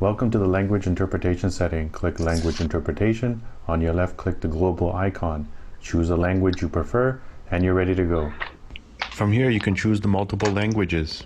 Welcome to the language interpretation setting. Click Language Interpretation. On your left, click the global icon. Choose a language you prefer, and you're ready to go. From here, you can choose the multiple languages.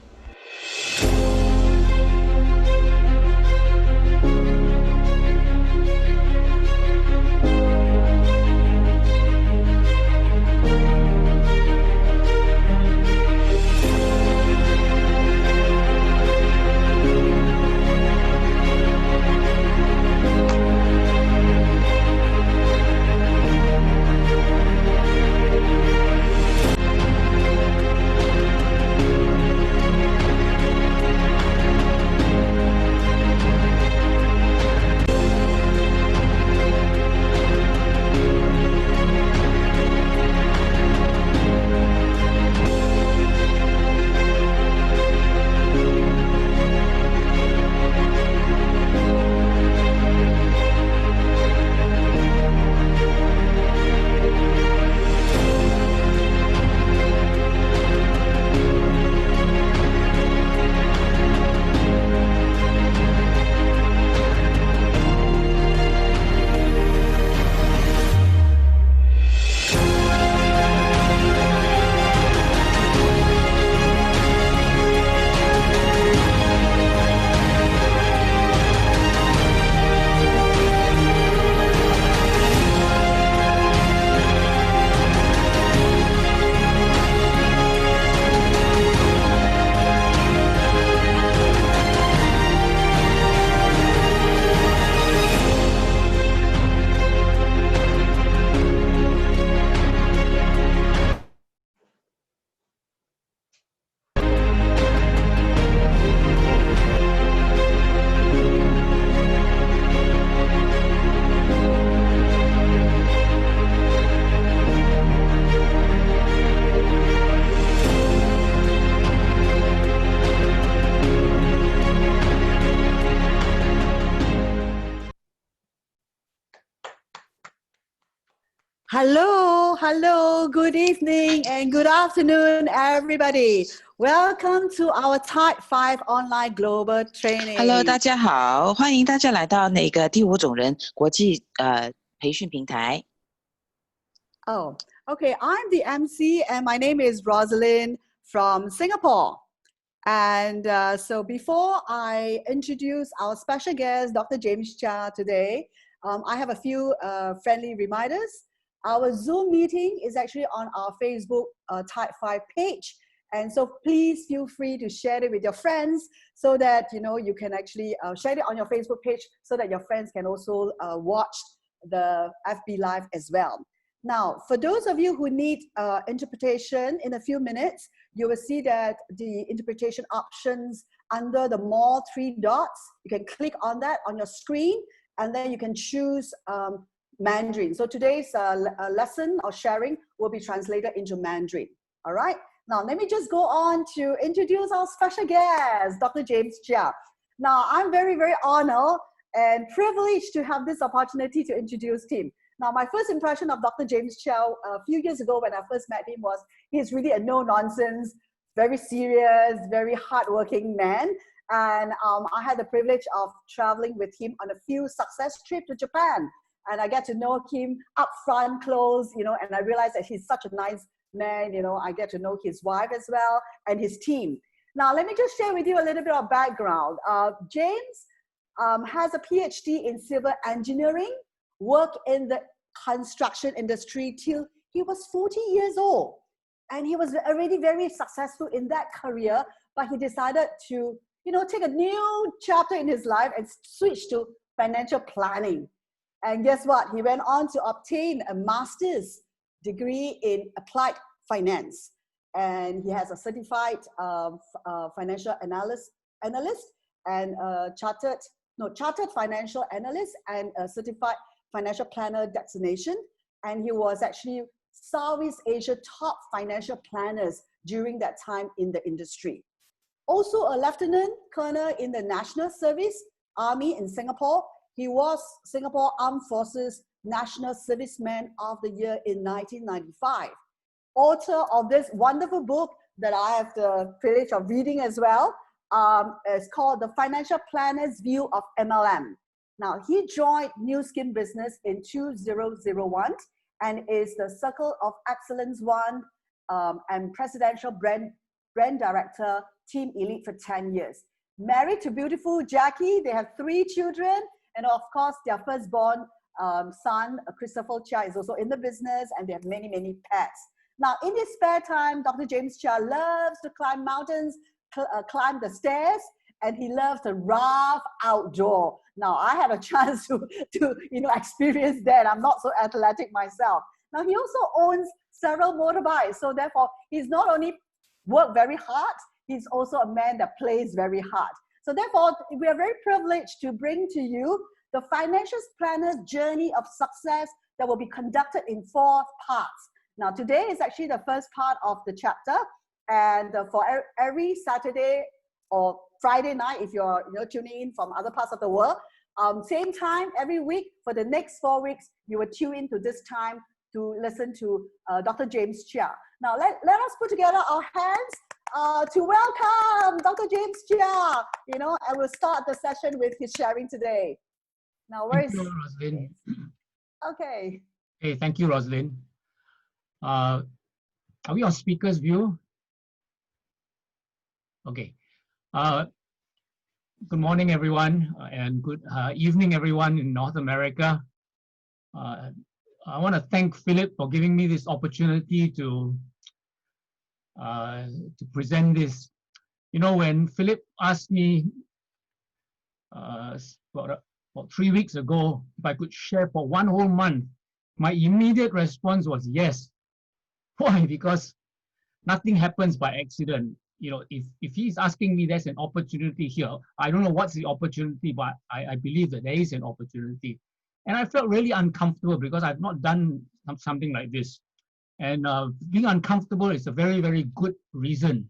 Hello, good evening and good afternoon, everybody. Welcome to our Type 5 online global training. Hello， 大家好，欢迎大家来到那个第五种人国际培训平台。Oh, okay. I'm the MC and my name is Rosalind from Singapore. And so before I introduce our special guest, Dr. James Chia today, I have a few friendly reminders. Our Zoom meeting is actually on our Facebook Type 5 page. And so please feel free to share it with your friends so that, you can actually share it on your Facebook page so that your friends can also watch the FB Live as well. Now, for those of you who need interpretation in a few minutes, you will see that the interpretation options under the more three dots, you can click on that on your screen and then you can choose Mandarin. So today's lesson or sharing will be translated into Mandarin. All right. Now, let me just go on to introduce our special guest, Dr. James Chia. Now, I'm very, very honored and privileged to have this opportunity to introduce him. Now, my first impression of Dr. James Chia a few years ago when I first met him was he's really a no-nonsense, very serious, very hardworking man. And I had the privilege of traveling with him on a few success trips to Japan. And I get to know him up front, close, and I realized that he's such a nice man. I get to know his wife as well and his team. Now, let me just share with you a little bit of background. James has a PhD in civil engineering, worked in the construction industry till he was 40 years old. And he was already very successful in that career, but he decided to, take a new chapter in his life and switch to financial planning. And guess what? He went on to obtain a master's degree in applied finance. And he has a certified financial analyst and chartered financial analyst and a certified financial planner designation. And he was actually Southeast Asia top financial planners during that time in the industry. Also a lieutenant colonel in the National Service Army in Singapore. He was Singapore Armed Forces National Serviceman of the Year in 1995. Author of this wonderful book that I have the privilege of reading as well, is called The Financial Planner's View of MLM. Now, he joined New Skin Business in 2001 and is the Circle of Excellence 1 and Presidential Brand Director, Team Elite for 10 years. Married to beautiful Jackie, they have 3 children, and of course, their firstborn son, Christopher Chia, is also in the business, and they have many, many pets. Now, in his spare time, Dr. James Chia loves to climb mountains, climb the stairs, and he loves the rough outdoor. Now, I had a chance to experience that. I'm not so athletic myself. Now, he also owns several motorbikes, so therefore, he's not only worked very hard, he's also a man that plays very hard. So therefore, we are very privileged to bring to you the Financial Planner's Journey of Success that will be conducted in 4 parts. Now, today is actually the first part of the chapter, and for every Saturday or Friday night, if you're tuning in from other parts of the world, same time every week for the next 4 weeks, you will tune in to this time to listen to Dr. James Chia. Now, let us put together our hands to welcome Dr. James Chia, and we'll start the session with his sharing today. Now, where is... Thank you, Rosalind. Okay. Hey, thank you, Rosalind. Are we on speaker's view? Okay. Good morning, everyone, and good evening, everyone in North America. I want to thank Philip for giving me this opportunity to present this. When Philip asked me about 3 weeks ago if I could share for 1 whole month, my immediate response was yes. Why? Because nothing happens by accident. If he's asking me, there's an opportunity here. I don't know what's the opportunity, but I believe that there is an opportunity. And I felt really uncomfortable because I've not done something like this. And being uncomfortable is a very, very good reason.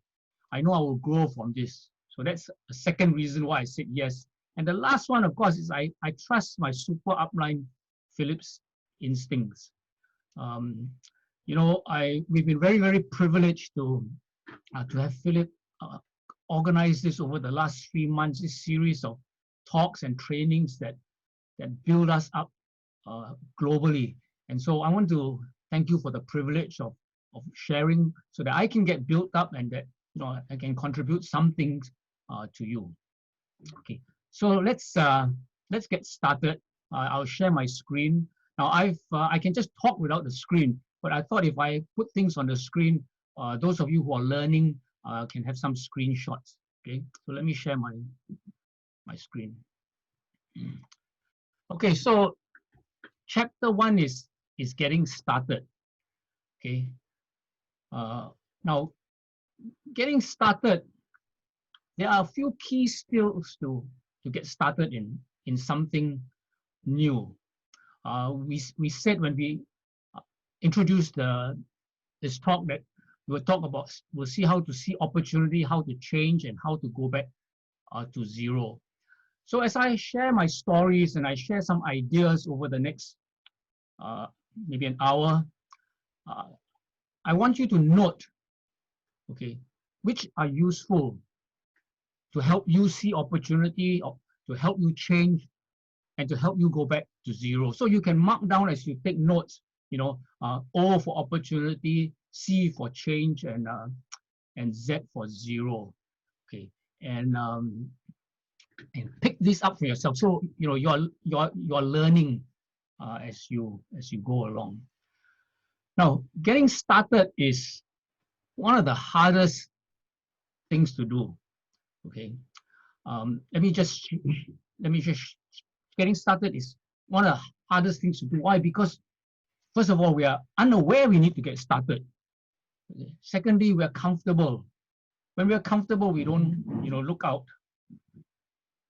I know I will grow from this. So that's a second reason why I said yes. And the last one, of course, is I trust my super upline Philip's instincts. We've been very, very privileged to have Philip organize this over the last 3 months, this series of talks and trainings that build us up globally. And so I want to thank you for the privilege of sharing so that I can get built up and that I can contribute some things to you. Okay, so let's get started. I'll share my screen. Now I can just talk without the screen, but I thought if I put things on the screen, those of you who are learning can have some screenshots. Okay, so let me share my screen. Okay, so chapter 1 is getting started. Okay, now getting started, there are a few key skills to get started in something new. We said when we introduced this talk that we'll see how to see opportunity, how to change, and how to go back to zero. So as I share my stories and I share some ideas over the next maybe an hour, I want you to note, okay, which are useful to help you see opportunity, or to help you change, and to help you go back to zero. So you can mark down as you take notes, O for opportunity, C for change, and Z for zero. Okay, and pick this up for yourself. So you're learning as you go along. Now, getting started is one of the hardest things to do. Okay, getting started is one of the hardest things to do. Why? Because first of all, we are unaware we need to get started. Okay. Secondly, we are comfortable. When we are comfortable, we don't look out.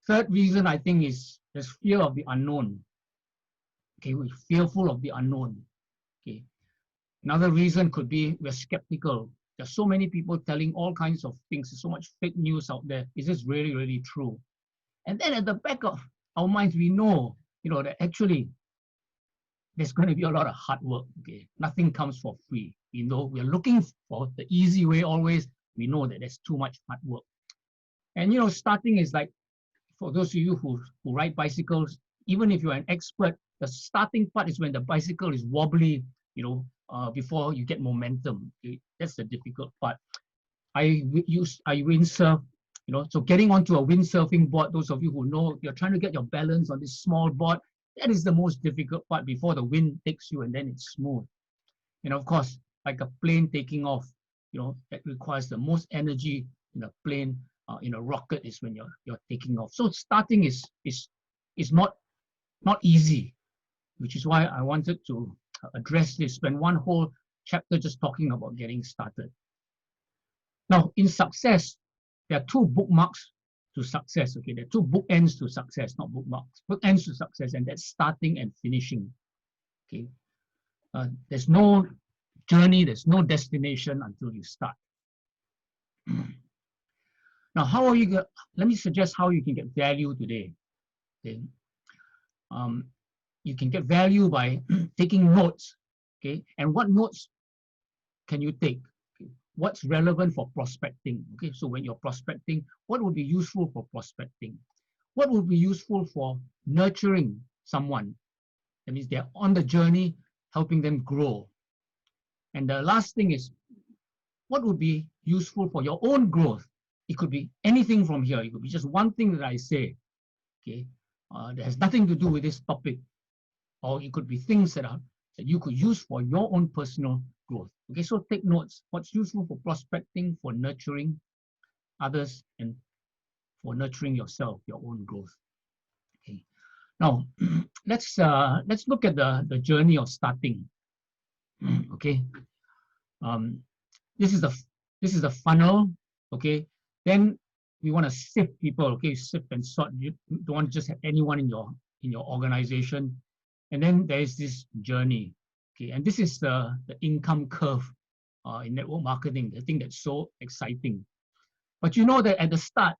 Third reason, I think, is there's fear of the unknown. Okay, we're fearful of the unknown. Okay. Another reason could be we're skeptical. There's so many people telling all kinds of things. There's so much fake news out there. Is this really, really true? And then at the back of our minds, we know, that actually there's going to be a lot of hard work. Okay, nothing comes for free. We're looking for the easy way always. We know that there's too much hard work. And starting is like, for those of you who ride bicycles, even if you're an expert, the starting part is when the bicycle is wobbly, before you get momentum. Okay? That's the difficult part. I windsurf, so getting onto a windsurfing board, those of you who know, you're trying to get your balance on this small board, that is the most difficult part before the wind takes you and then it's smooth. And of course, like a plane taking off, that requires the most energy in a plane, in a rocket is when you're taking off. So starting is not easy, which is why I wanted to address this, spend one whole chapter just talking about getting started. Now, in success, there are two bookmarks to success. Okay, there are two bookends to success, not bookmarks. Bookends to success, and that's starting and finishing. Okay, there's no journey, there's no destination until you start. Now, how are you? Let me suggest how you can get value today. Okay, you can get value by taking notes. Okay, and what notes can you take? Okay. What's relevant for prospecting? Okay, so when you're prospecting, what would be useful for prospecting? What would be useful for nurturing someone? That means they're on the journey, helping them grow. And the last thing is, what would be useful for your own growth? It could be anything from here. It could be just one thing that I say, okay, that has nothing to do with this topic, or it could be things that you could use for your own personal growth. Okay, so take notes. What's useful for prospecting, for nurturing others, and for nurturing yourself, your own growth. Okay. Now let's look at the journey of starting. Okay. This is the funnel. Okay. Then we want to sift people. Okay, sift and sort. You don't want to just have anyone in your organization. And then there's this journey. Okay, and this is the income curve in network marketing, the thing that's so exciting. But you know that at the start,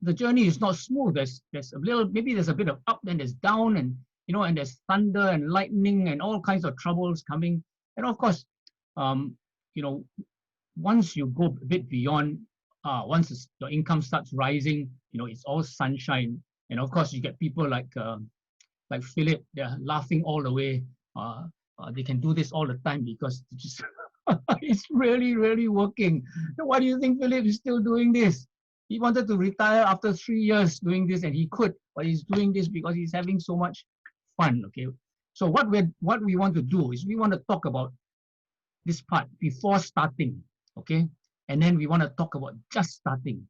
the journey is not smooth. There's a little, maybe there's a bit of up, then there's down, and and there's thunder and lightning and all kinds of troubles coming. And of course, once you go a bit beyond, once your income starts rising, it's all sunshine. And of course, you get people like Philip, they're laughing all the way. They can do this all the time because it's really, really working. Why do you think Philip is still doing this? He wanted to retire after 3 years doing this, and he could, but he's doing this because he's having so much fun. Okay, so what we want to do is we want to talk about this part before starting. Okay, and then we want to talk about just starting.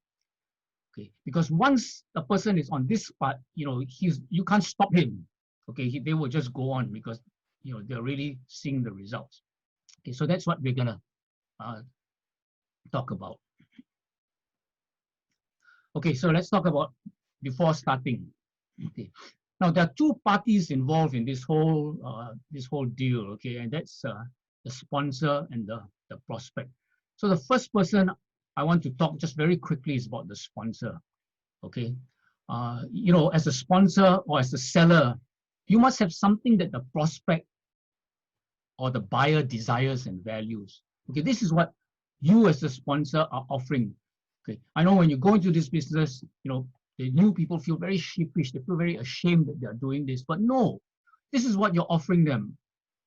Okay, because once a person is on this part, you can't stop him. Okay, they will just go on because they're really seeing the results. Okay, so that's what we're gonna talk about. Okay, so let's talk about before starting. Okay, now there are two parties involved in this whole deal. Okay, and that's the sponsor and the prospect. So the first person I want to talk just very quickly is about the sponsor. Okay, as a sponsor or as a seller, you must have something that the prospect or the buyer desires and values. Okay, this is what you as the sponsor are offering. Okay, I know when you go into this business, the new people feel very sheepish. They feel very ashamed that they're doing this. But no, this is what you're offering them.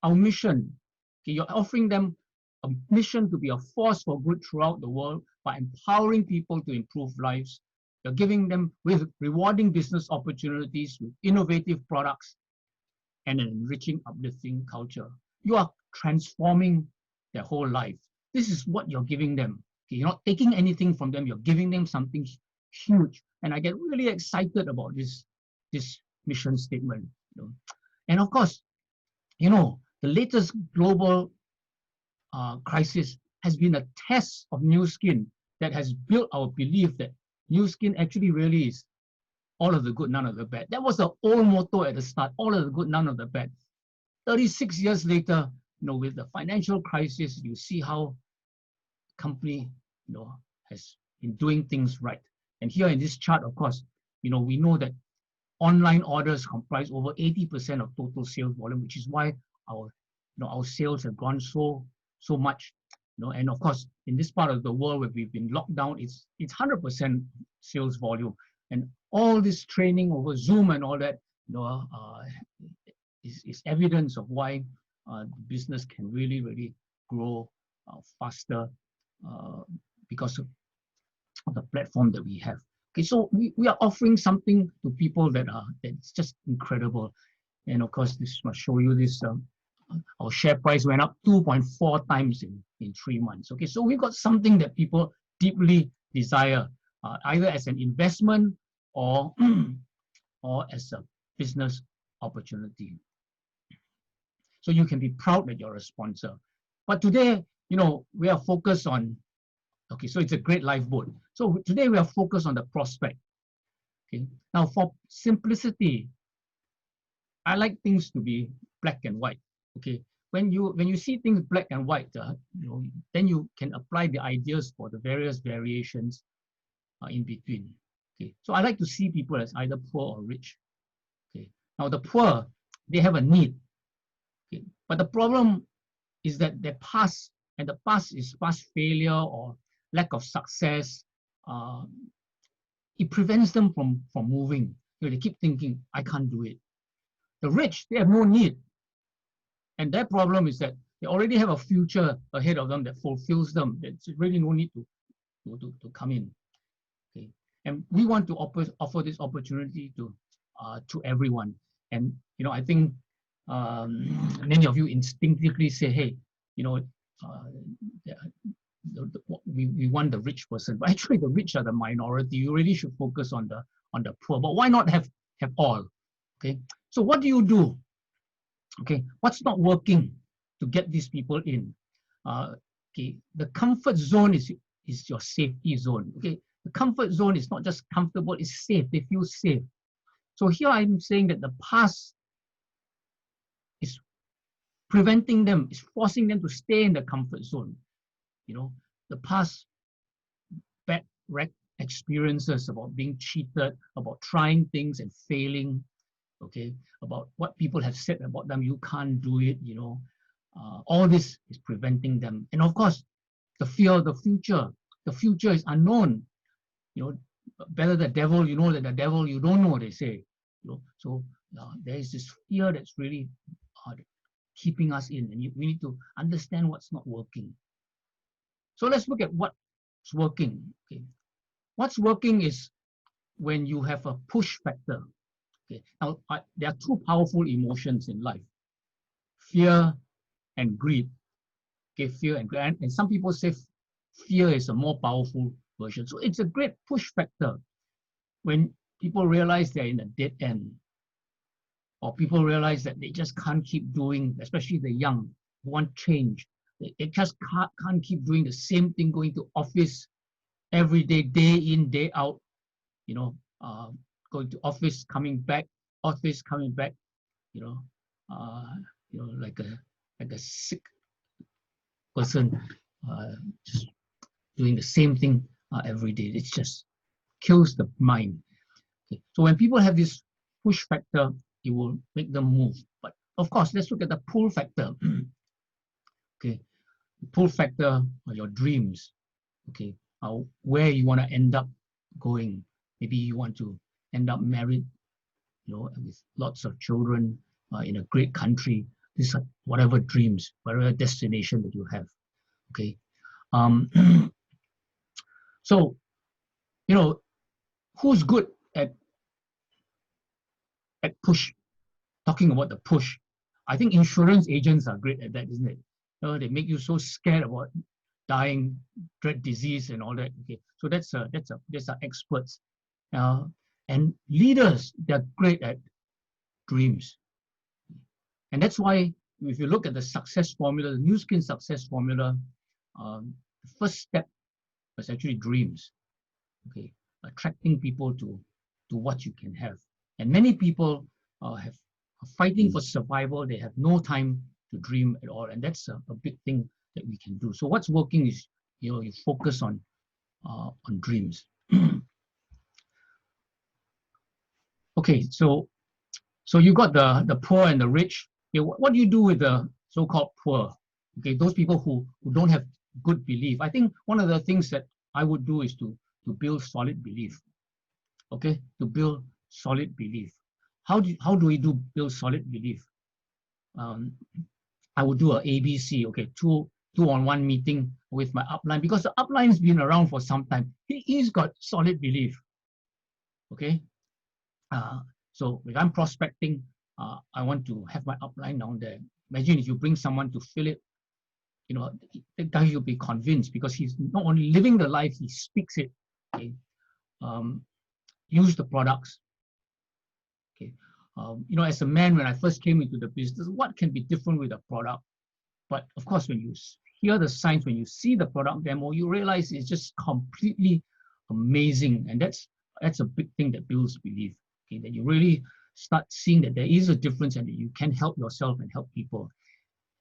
Our mission. Okay, you're offering them a mission to be a force for good throughout the world by empowering people to improve lives. You're giving them with rewarding business opportunities, with innovative products, and an enriching, uplifting culture. You are transforming their whole life. This is what you're giving them. Okay, you're not taking anything from them. You're giving them something huge. And I get really excited about this mission statement. And of course, the latest global crisis has been a test of New Skin that has built our belief that New Skin actually really is all of the good, none of the bad. That was the old motto at the start, all of the good, none of the bad. 36 years later, with the financial crisis, you see how the company, has been doing things right. And here in this chart, of course, we know that online orders comprise over 80% of total sales volume, which is why our sales have gone so much. And of course, in this part of the world where we've been locked down, it's 100% sales volume. And all this training over Zoom and all that, is evidence of why business can really grow faster because of the platform that we have. Okay, so we are offering something to people that's just incredible. And of course, this must show you this. Our share price went up 2.4 times in 3 months. Okay, so we've got something that people deeply desire, either as an investment or or as a business opportunity. So you can be proud that you're a sponsor. But today, we are focused on, okay, so it's a great lifeboat. So today we are focused on the prospect. Okay, now for simplicity, I like things to be black and white. Okay, when you see things black and white, then you can apply the ideas for the various variations in between. Okay, so I like to see people as either poor or rich. Okay, now the poor, they have a need. Okay, but the problem is that their past, and the past is past failure or lack of success. It prevents them from moving. They keep thinking, I can't do it. The rich, they have no need. And their problem is that they already have a future ahead of them that fulfills them. There's really no need to come in. Okay, and we want to offer this opportunity to everyone. And I think many of you instinctively say, hey, we want the rich person, but actually the rich are the minority. You really should focus on the poor. But why not have all? Okay, so what do you do? Okay, what's not working to get these people in? Okay, the comfort zone is your safety zone. Okay, the comfort zone is not just comfortable; it's safe. They feel safe. So here I'm saying that the past is preventing them, is forcing them to stay in the comfort zone. The past bad experiences about being cheated, about trying things and failing, okay, about what people have said about them, you can't do it, all this is preventing them. And of course, the fear of the future is unknown. Better the devil, that the devil you don't know, they say. So there is this fear that's really keeping us in, and we need to understand what's not working. So let's look at what's working. Okay, what's working is when you have a push factor. Okay, now there are two powerful emotions in life: fear and greed. Okay, fear and greed, and some people say fear is a more powerful version. So it's a great push factor when people realize they're in a dead end, or people realize that they just can't keep doing, especially the young who want change. They just can't keep doing the same thing, going to office every day, day in, day out, going to office, coming back, like a sick person, just doing the same thing every day. It just kills the mind. Okay. So when people have this push factor, it will make them move. But of course, let's look at the pull factor. Okay, the pull factor are your dreams. Okay, where you want to end up going. Maybe you want to end up married, with lots of children in a great country. These are whatever dreams, whatever destination that you have. Okay, so who's good at push? Talking about the push, I think insurance agents are great at that, isn't it? They make you so scared about dying, dread disease, and all that. Okay, so that's our experts. And leaders, they're great at dreams, and that's why if you look at the success formula, the New Skin success formula, the first step was actually dreams. Okay, attracting people to what you can have, and many people are fighting for survival. They have no time to dream at all, and that's a big thing that we can do. So what's working is you focus on dreams. Okay, so you got the poor and the rich. Okay, what do you do with the so-called poor? Okay, those people who don't have good belief. I think one of the things that I would do is to build solid belief. okay, to build solid belief. How do we build solid belief? I would do a ABC, okay, two-on-one meeting with my upline, because the upline's been around for some time. He's got solid belief, okay? So if I'm prospecting, I want to have my upline down there. Imagine if you bring someone to fill it, you know, the guy will be convinced because he's not only living the life, he speaks it. Okay? Use the products. Okay, you know, as a man, when I first came into the business, what can be different with a product? But of course, when you hear the signs, when you see the product demo, you realize it's just completely amazing, and that's a big thing that builds belief. Okay, that you really start seeing that there is a difference and that you can help yourself and help people,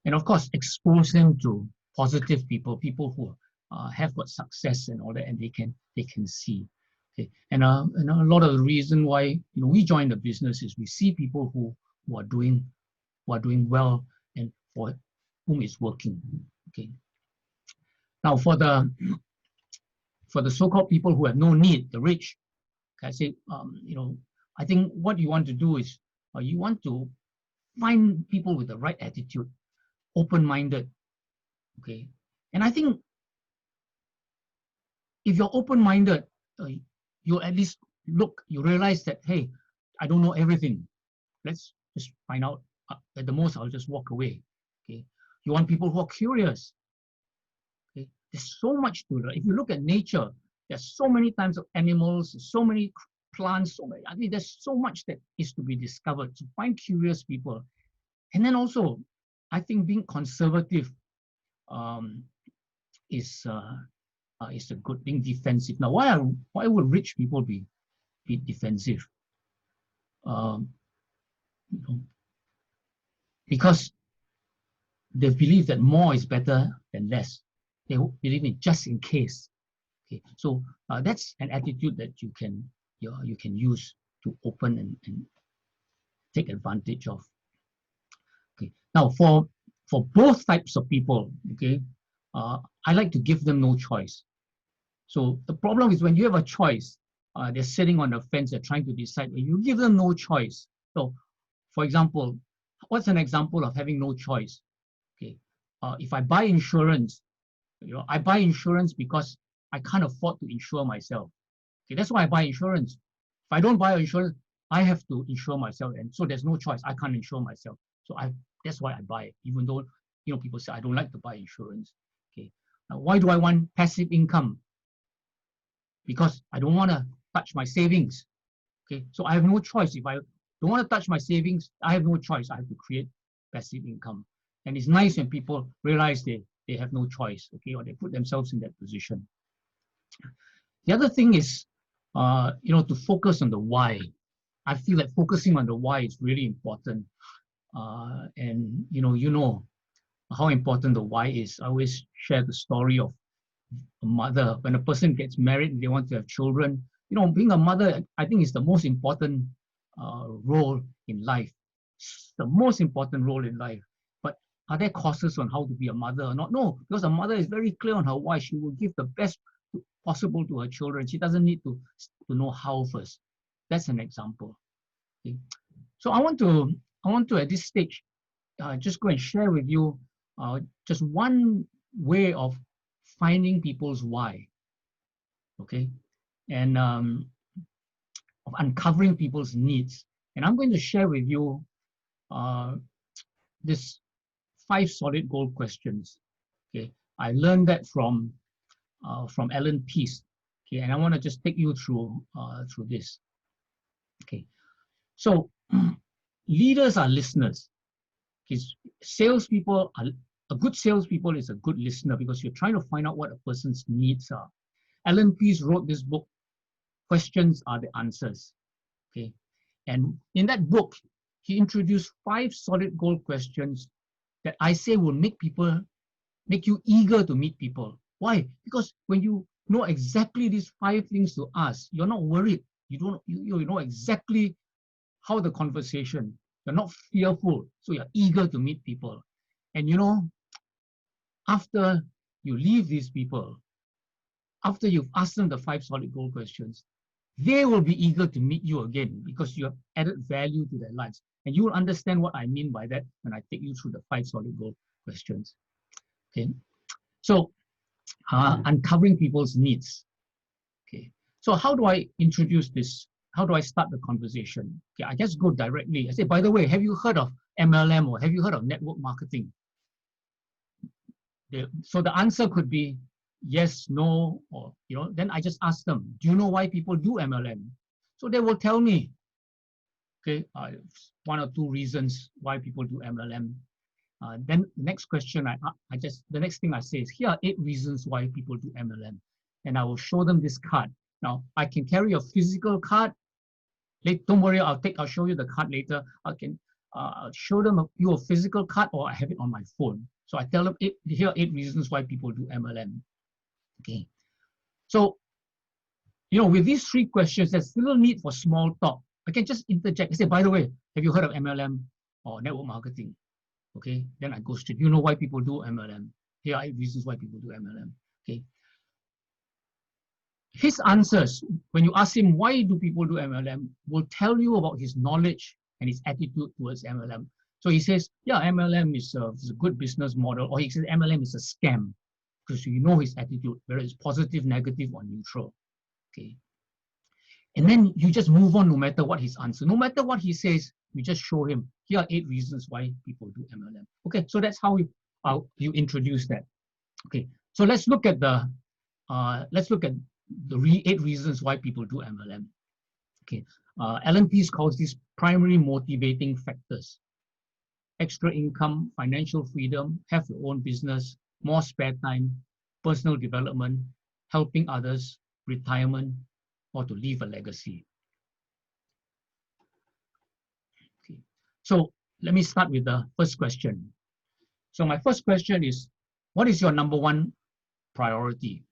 and of course, expose them to positive people, people who have got success and all that, and they can see. Okay. And a lot of the reason why we join the business is we see people who are doing well and for whom it's working. Okay. Now for the so-called people who have no need, the rich, I say, I think what you want to do is you want to find people with the right attitude, open-minded. Okay. And I think if you're open-minded, you at least you realize that, hey, I don't know everything. Let's just find out. At the most, I'll just walk away. Okay. You want people who are curious. Okay. There's so much to learn. If you look at nature, there's so many types of animals, so many plants, I mean, there's so much that is to be discovered. So find curious people. And then also, I think being conservative is a good thing. Defensive. Now, why would rich people be defensive? Because they believe that more is better than less. They believe in just in case. Okay, so that's an attitude that you can use to open and take advantage of. Okay, now for both types of people, okay, I like to give them no choice. So the problem is when you have a choice, they're sitting on the fence, they're trying to decide. When you give them no choice. So, for example, what's an example of having no choice? Okay, if I buy insurance, I buy insurance because I can't afford to insure myself. Okay, that's why I buy insurance. If I don't buy insurance, I have to insure myself, and so there's no choice. I can't insure myself, so that's why I buy it. Even though people say I don't like to buy insurance. Okay, now, why do I want passive income? Because I don't want to touch my savings. Okay, so I have no choice. If I don't want to touch my savings, I have no choice. I have to create passive income. And it's nice when people realize they have no choice, okay, or they put themselves in that position. The other thing is, to focus on the why. I feel that focusing on the why is really important. And you know how important the why is. I always share the story of a mother. When a person gets married and they want to have children, being a mother, I think, is the most important role in life. It's the most important role in life. But are there courses on how to be a mother or not? No, because a mother is very clear on her why. She will give the best possible to her children. She doesn't need to know how first. That's an example. Okay. So I want to at this stage just go and share with you just one way of finding people's why. Okay, and of uncovering people's needs. And I'm going to share with you this 5 solid gold questions. Okay, I learned that from Alan Pease. Okay, and I want to just take you through this. Okay, so leaders are listeners. Okay, salespeople are a good salespeople is a good listener because you're trying to find out what a person's needs are. Alan Pease wrote this book, Questions Are the Answers. Okay, and in that book, he introduced 5 solid gold questions that I say will make you eager to meet people. Why? Because when you know exactly these 5 things to ask, you're not worried. You know exactly how the conversation. You're not fearful, so you're eager to meet people. And after you leave these people, after you've asked them the 5 solid gold questions, they will be eager to meet you again because you have added value to their lives. And you will understand what I mean by that when I take you through the 5 solid gold questions. Okay, so uncovering people's needs. Okay, so how do I introduce this? How do I start the conversation? Okay, I just go directly. I say, by the way, have you heard of MLM or have you heard of network marketing? So the answer could be yes, no, or then I just ask them, do you know why people do MLM? So they will tell me, okay, 1 or 2 reasons why people do MLM. Then the next question, the next thing I say is, here are 8 reasons why people do MLM. And I will show them this card. Now, I can carry a physical card. Don't worry, I'll show you the card later. I can show them a physical card, or I have it on my phone. So I tell them, here are 8 reasons why people do MLM. Okay. So, with these 3 questions, there's little need for small talk. I can just interject. I say, by the way, have you heard of MLM or network marketing? Okay, then I go straight. You know why people do MLM? Here are 8 reasons why people do MLM. Okay. His answers, when you ask him why do people do MLM, will tell you about his knowledge and his attitude towards MLM. So he says, yeah, MLM is a good business model, or he says MLM is a scam, because you know his attitude, whether it's positive, negative, or neutral. Okay. And then you just move on no matter what his answer. No matter what he says, you just show him, here are 8 reasons why people do MLM. Okay, so that's how you introduce that. Okay, so let's look at the 8 reasons why people do MLM. Okay, Alan Pease calls these primary motivating factors: extra income, financial freedom, have your own business, more spare time, personal development, helping others, retirement, or to leave a legacy. Okay, so let me start with the first question. So my first question is, what is your number 1 priority?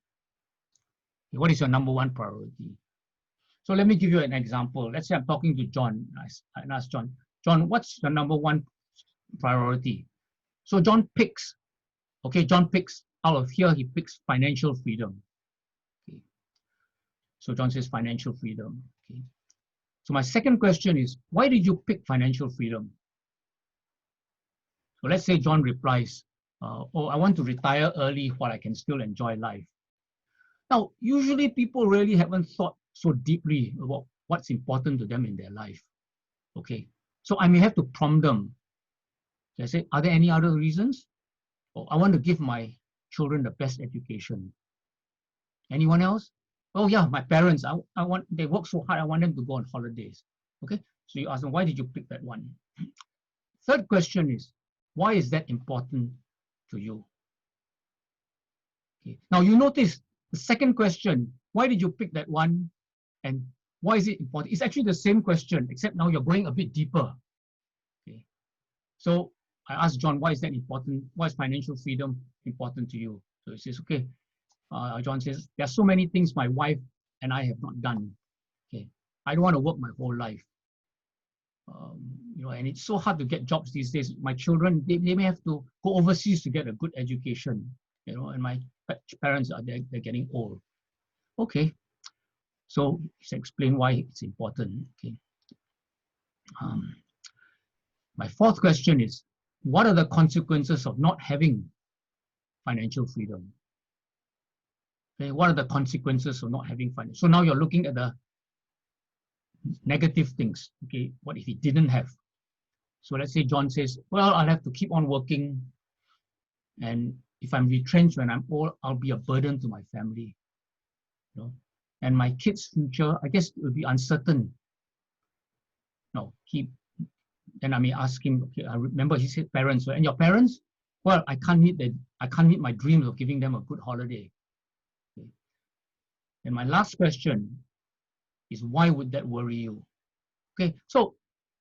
What is your number 1 priority? So let me give you an example. Let's say I'm talking to John. I ask John, what's your number 1 priority? So John picks out of here, he picks financial freedom. Okay. So John says financial freedom. Okay. So my second question is, why did you pick financial freedom? So let's say John replies, oh, I want to retire early while I can still enjoy life. Now, usually people really haven't thought so deeply about what's important to them in their life. Okay, so I may have to prompt them. I say, are there any other reasons? Oh, I want to give my children the best education. Anyone else? Oh yeah, my parents. They work so hard. I want them to go on holidays. Okay, so you ask them, why did you pick that one? Third question is, why is that important to you? Okay. Now you notice the second question, why did you pick that one? And why is it important? It's actually the same question, except now you're going a bit deeper. Okay. So I asked John, why is that important? Why is financial freedom important to you? So he says, okay. John says, there are so many things my wife and I have not done. Okay. I don't want to work my whole life. And it's so hard to get jobs these days. My children, they may have to go overseas to get a good education, and my parents they're getting old. Okay, so he's explained why it's important. Okay. My fourth question is, what are the consequences of not having financial freedom? Okay, what are the consequences of not having financial? So now you're looking at the negative things. Okay, what if he didn't have? So let's say John says, well, I'll have to keep on working, and if I'm retrenched when I'm old, I'll be a burden to my family. And my kids' future, I guess, will be uncertain. No, then I may ask him, okay, I remember he said parents, and your parents? Well, I can't meet my dreams of giving them a good holiday. Okay. And my last question is, why would that worry you? Okay, so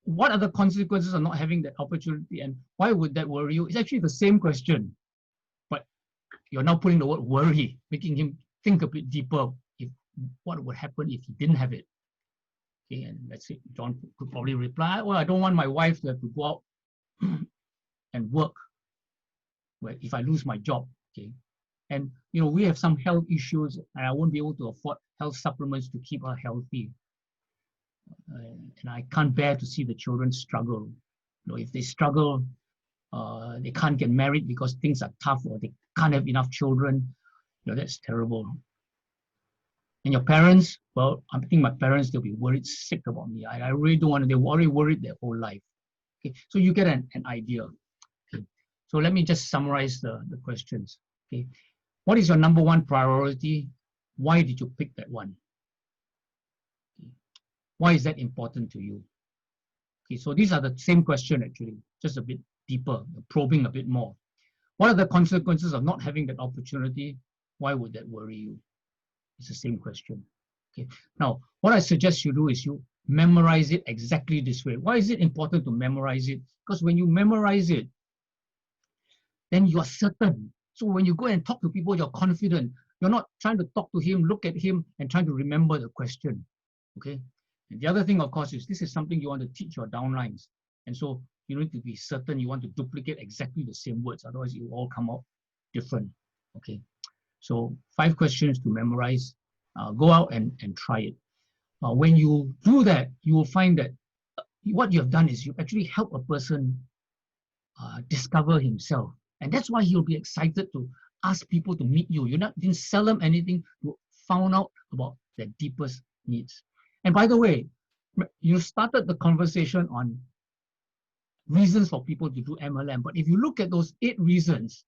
what are the consequences of not having that opportunity, and why would that worry you? It's actually the same question, but you're now putting the word worry, making him think a bit deeper what would happen if he didn't have it. Okay, and let's say John could probably reply, well, I don't want my wife to have to go out and work if I lose my job. Okay, And we have some health issues, and I won't be able to afford health supplements to keep her healthy. And I can't bear to see the children struggle. If they struggle, they can't get married because things are tough, or they can't have enough children. That's terrible. And your parents, well, I think my parents, they'll be worried sick about me. I really don't want to, they're already worried their whole life. Okay, so you get an idea. Okay, so let me just summarize the questions. Okay, what is your number one priority? Why did you pick that one? Okay. Why is that important to you? Okay, so these are the same question actually, just a bit deeper, probing a bit more. What are the consequences of not having that opportunity? Why would that worry you? It's the same question. Okay. Now, what I suggest you do is you memorize it exactly this way. Why is it important to memorize it? Because when you memorize it, then you are certain. So when you go and talk to people, you're confident. You're not trying to talk to him, look at him, and trying to remember the question. Okay. And the other thing, of course, is this is something you want to teach your downlines. And so you need to be certain you want to duplicate exactly the same words. Otherwise, it will all come out different. Okay. So 5 questions to memorize. Go out and try it. When you do that, you will find that what you have done is you actually help a person discover himself. And that's why he'll be excited to ask people to meet you. You didn't sell them anything. You found out about their deepest needs. And by the way, you started the conversation on reasons for people to do MLM. But if you look at those 8 reasons,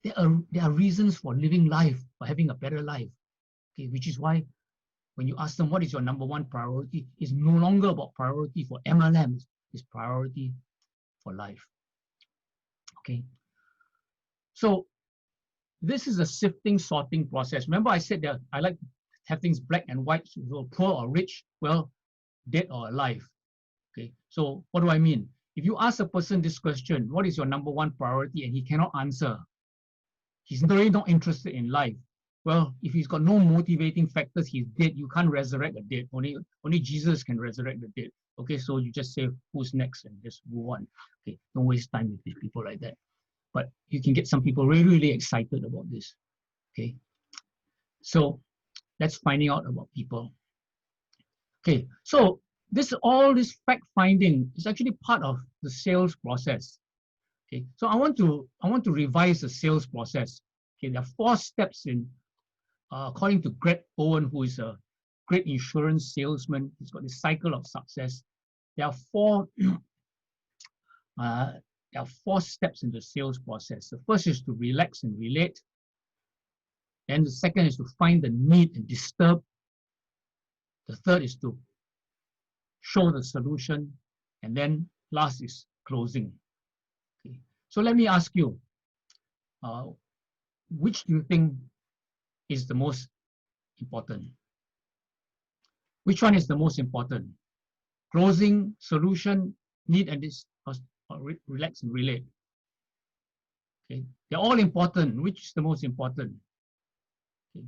there are reasons for living life, for having a better life. Okay, which is why when you ask them what is your number one priority, it's no longer about priority for MLMs, it's priority for life. Okay. So this is a sifting, sorting process. Remember I said that I like to have things black and white, so poor or rich, well, dead or alive. Okay. So what do I mean? If you ask a person this question, what is your number one priority, and he cannot answer, he's really not interested in life. Well, if he's got no motivating factors, he's dead. You can't resurrect a dead. Only Jesus can resurrect the dead. Okay, so you just say who's next and just move on. Okay, don't waste time with people like that. But you can get some people really, really excited about this. Okay, so that's finding out about people. Okay, so all this fact finding is actually part of the sales process. Okay, so I want to revise the sales process. Okay, there are 4 steps in. According to Greg Owen, who is a great insurance salesman, he's got this cycle of success. There are 4 steps in the sales process. The first is to relax and relate. Then the second is to find the need and disturb. The third is to show the solution. And then last is closing. Okay. So let me ask you, which do you think is the most important? Which one is the most important? Closing, solution, need and relax and relate. Okay, they're all important. Which is the most important? Okay,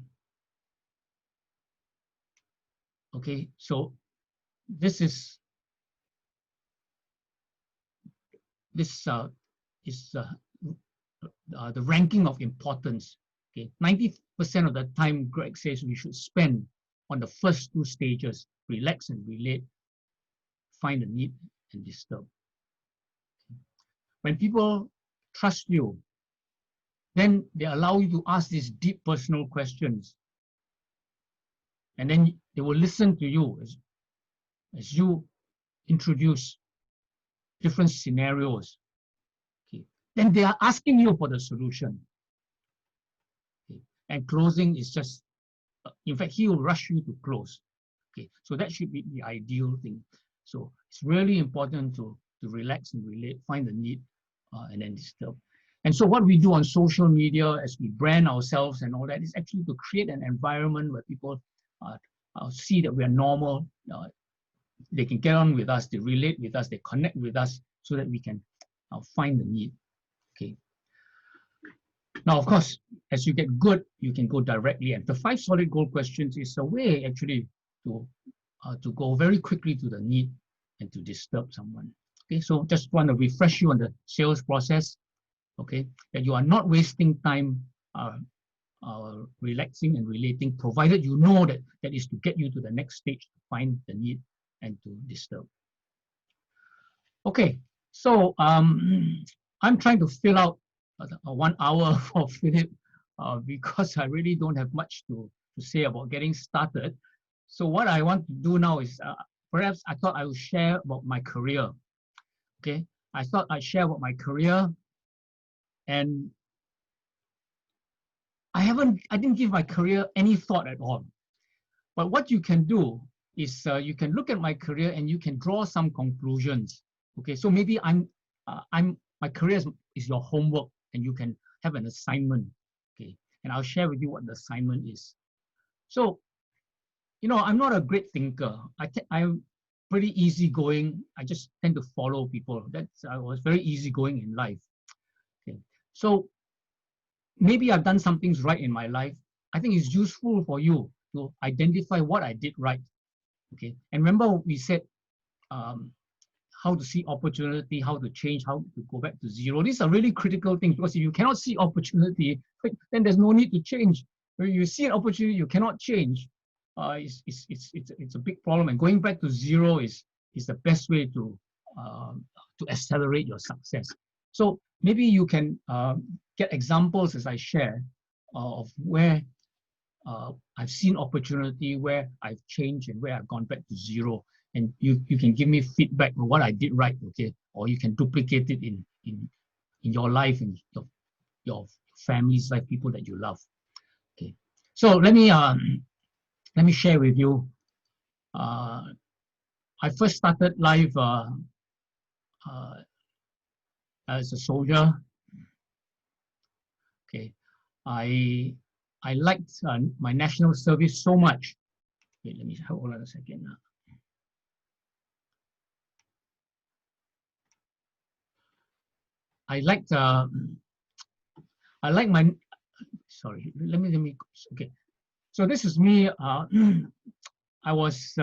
okay, so this is the ranking of importance. Okay, 90% of the time, Greg says we should spend on the first 2 stages: relax and relate, find a need and disturb. When people trust you, then they allow you to ask these deep personal questions, and then they will listen to you as you introduce different scenarios. Okay, then they are asking you for the solution. And closing is just, in fact, he will rush you to close. Okay, so that should be the ideal thing. So it's really important to relax and relate, find the need, and then disturb. And so what we do on social media as we brand ourselves and all that is actually to create an environment where people see that we are normal. They can get on with us, they relate with us, they connect with us, so that we can find the need. Okay. Now, of course, as you get good, you can go directly. And the 5 solid goal questions is a way actually to go very quickly to the need and to disturb someone. Okay, so just want to refresh you on the sales process. Okay, that you are not wasting time relaxing and relating, provided you know that that is to get you to the next stage, to find the need and to disturb. Okay, so I'm trying to fill out 1 hour for Philip because I really don't have much to say about getting started. So what I want to do now is perhaps I thought I would share about my career. Okay, I thought I'd share about my career, and I didn't give my career any thought at all. But what you can do is you can look at my career and you can draw some conclusions. Okay, so maybe my career is your homework, and you can have an assignment. Okay, and I'll share with you what the assignment is. So, you know, I'm not a great thinker. I'm pretty easygoing. I just tend to follow people. I was very easygoing in life. Okay, so maybe I've done some things right in my life. I think it's useful for you to identify what I did right. Okay, and remember we said how to see opportunity, how to change, how to go back to zero. These are really critical things, because if you cannot see opportunity, then there's no need to change. When you see an opportunity you cannot change, it's a big problem. And going back to zero is the best way to accelerate your success. So maybe you can get examples as I share of where I've seen opportunity, where I've changed, and where I've gone back to zero. And you can give me feedback on what I did right, okay? Or you can duplicate it in your life, in your family's life, people that you love. Okay. So let me share with you. I first started life as a soldier. Okay. I liked my national service so much. Wait, let me hold on a second now. I liked my, sorry, let me, okay. So this is me, I was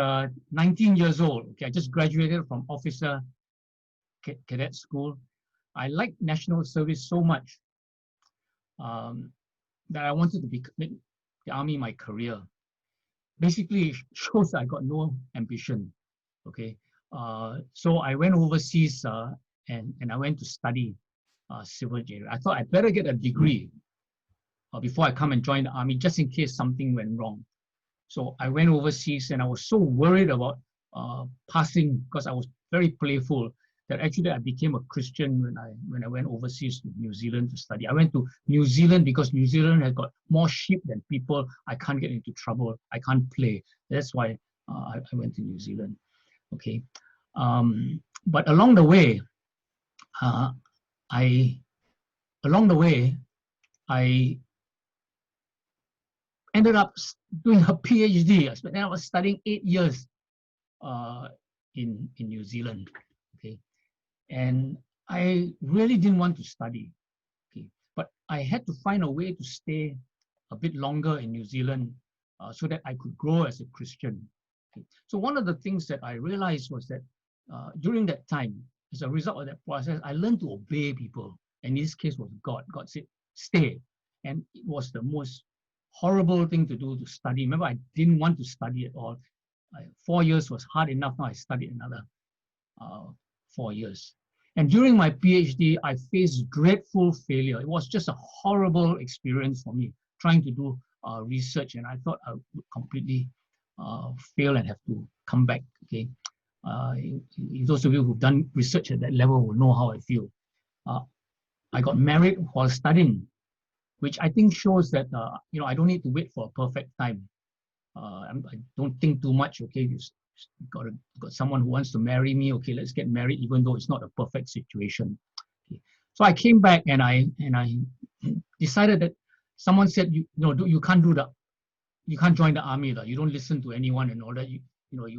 19 years old. Okay, I just graduated from officer cadet school. I liked national service so much that I wanted to make the army my career. Basically, it shows I got no ambition. Okay, so I went overseas and I went to study civil engineering. I thought I'd better get a degree before I come and join the army, just in case something went wrong. So I went overseas, and I was so worried about passing, because I was very playful, that actually I became a Christian when I went overseas to New Zealand to study. I went to New Zealand because New Zealand has got more sheep than people. I can't get into trouble. I can't play. That's why I went to New Zealand. Okay, but along the way, I ended up doing a PhD. I was studying 8 years in New Zealand. Okay, and I really didn't want to study. Okay, but I had to find a way to stay a bit longer in New Zealand so that I could grow as a Christian. Okay. So one of the things that I realized was that during that time, as a result of that process, I learned to obey people. And in this case was God. God said, stay. And it was the most horrible thing to do, to study. Remember, I didn't want to study at all. 4 years was hard enough. Now I studied another 4 years. And during my PhD, I faced dreadful failure. It was just a horrible experience for me, trying to do research, and I thought I would completely fail and have to come back. Okay, those of you who've done research at that level will know how I feel. I got married while studying, which I think shows that you know, I don't need to wait for a perfect time. I don't think too much. Okay, you've got someone who wants to marry me. Okay, let's get married, even though it's not a perfect situation. Okay. So I came back and I decided that someone said, you can't join the army. You don't listen to anyone and all that. You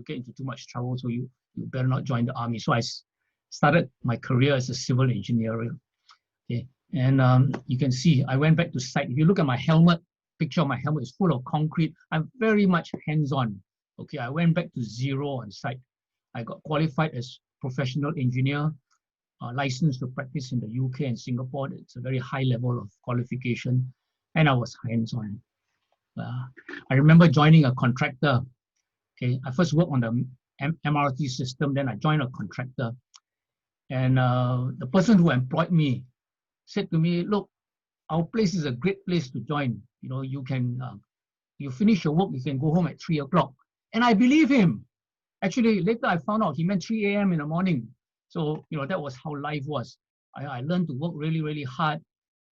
get into too much trouble, so you better not join the army. So I started my career as a civil engineer. Okay, and you can see I went back to site. If you look at my helmet, picture of my helmet is full of concrete. I'm very much hands-on. Okay, I went back to zero on site. I got qualified as professional engineer, licensed to practice in the UK and Singapore. It's a very high level of qualification. and I was hands-on. I remember joining a contractor. Okay, I first worked on the MRT system, then I joined a contractor. And the person who employed me said to me, look, our place is a great place to join. You know, you can, you finish your work, you can go home at 3 o'clock. And I believe him. Actually, later I found out he meant 3 a.m. in the morning. So, you know, that was how life was. I learned to work really, really hard.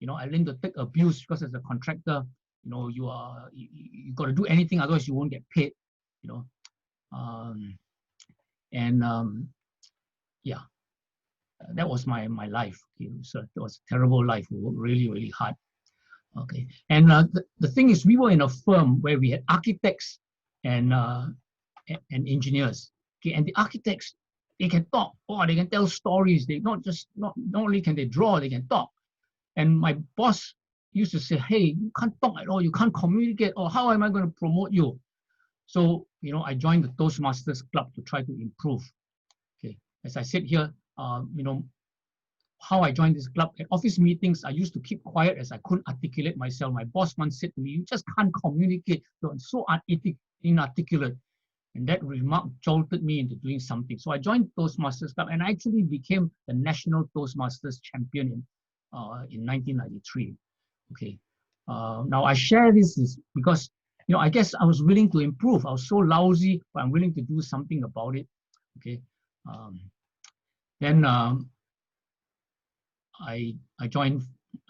You know, I learned to take abuse because as a contractor, you know, you got to do anything, otherwise you won't get paid, you know. Yeah, that was my life. Okay? So it was a terrible life. We worked really, really hard. Okay, and the thing is, we were in a firm where we had architects and engineers. Okay, and the architects, they can talk. Oh, they can tell stories. They not only can they draw, they can talk. And my boss used to say, "Hey, you can't talk at all. You can't communicate. Or how am I going to promote you?" So, you know, I joined the Toastmasters Club to try to improve. Okay, as I said here, you know, how I joined this club. At office meetings, I used to keep quiet as I couldn't articulate myself. My boss once said to me, "You just can't communicate. You're so inarticulate." And that remark jolted me into doing something. So I joined Toastmasters Club and I actually became the National Toastmasters Champion in 1993. Okay. Now I share this because, you know, I guess I was willing to improve. I was so lousy, but I'm willing to do something about it. Okay. Then I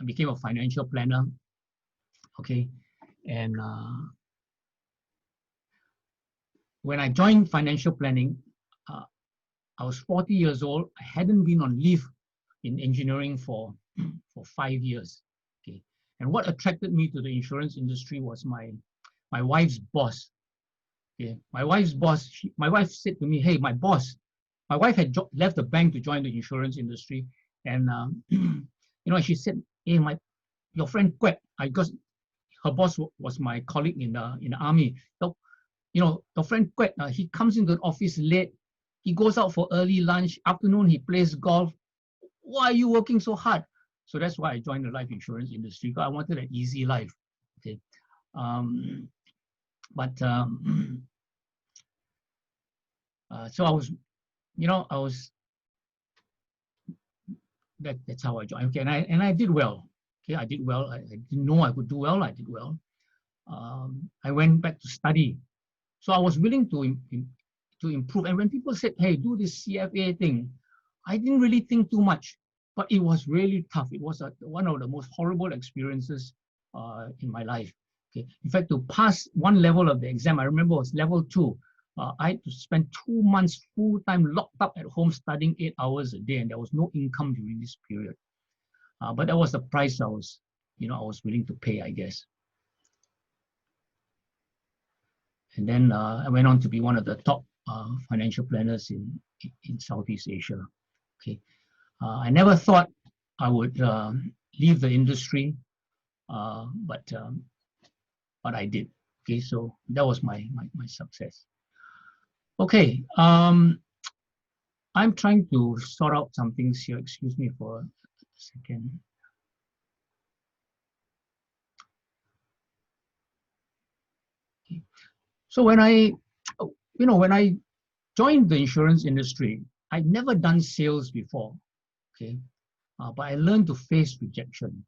became a financial planner. Okay. And when I joined financial planning, I was 40 years old. I hadn't been on leave in engineering for 5 years. Okay. And what attracted me to the insurance industry was my wife's boss. Okay. My wife's boss, my wife said to me, "Hey, my wife had left the bank to join the insurance industry." And, you know, she said, "Hey, your friend Kwek," because her boss was my colleague in the army. So, you know, your friend Kwek, he comes into the office late. He goes out for early lunch. Afternoon, he plays golf. Why are you working so hard? So that's why I joined the life insurance industry, because I wanted an easy life. Okay. So I was, you know, that's how I joined. Okay, and I did well. Okay, I did well. I didn't know I could do well. I did well. I went back to study. So I was willing to improve. And when people said, "Hey, do this CFA thing," I didn't really think too much, but it was really tough. It was one of the most horrible experiences in my life. Okay. In fact, to pass one level of the exam, I remember it was level 2. I had to spend 2 months full-time locked up at home studying 8 hours a day, and there was no income during this period. But that was the price I was willing to pay, I guess. And then I went on to be one of the top financial planners in Southeast Asia. Okay, I never thought I would leave the industry, but I did. Okay, so that was my success. Okay, I'm trying to sort out some things here. Excuse me for a second. Okay. So when I joined the insurance industry, I'd never done sales before. Okay, but I learned to face rejection.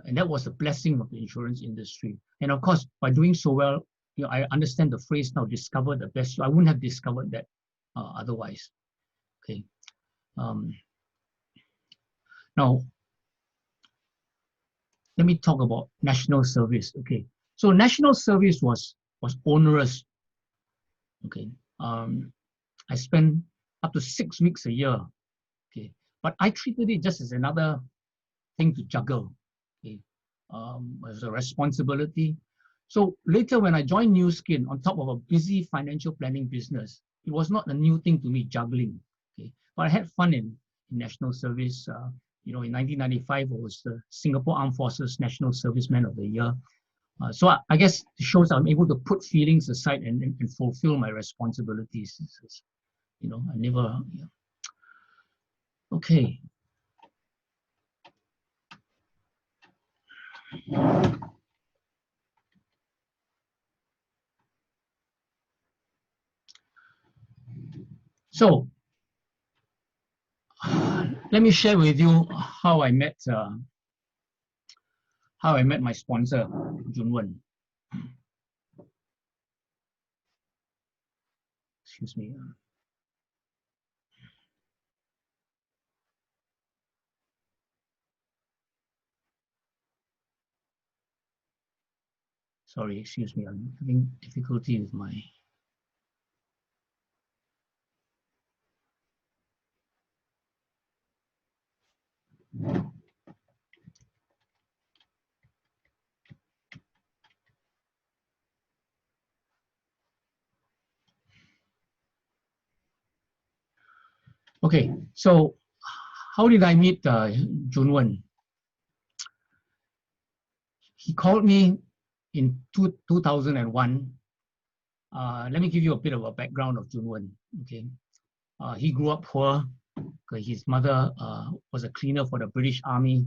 And that was a blessing of the insurance industry. And of course, by doing so well, you know, I understand the phrase now, "discover the best you." I wouldn't have discovered that otherwise. Okay. Now, let me talk about national service. Okay. So national service was onerous. Okay. I spent up to 6 weeks a year. Okay. But I treated it just as another thing to juggle. Okay. As a responsibility. So later when I joined New Skin on top of a busy financial planning business, it was not a new thing to me, juggling. Okay. But I had fun in national service. You know, in 1995, I was the Singapore Armed Forces National Serviceman of the Year. So I guess it shows I'm able to put feelings aside and fulfill my responsibilities. You know, I never, yeah. Okay. So let me share with you how I met my sponsor, Junwen. Excuse me. Sorry, excuse me. I'm having difficulty with my. Okay, so how did I meet Junwen? He called me in 2001. Let me give you a bit of a background of Junwen. Okay, he grew up poor. His mother was a cleaner for the British Army,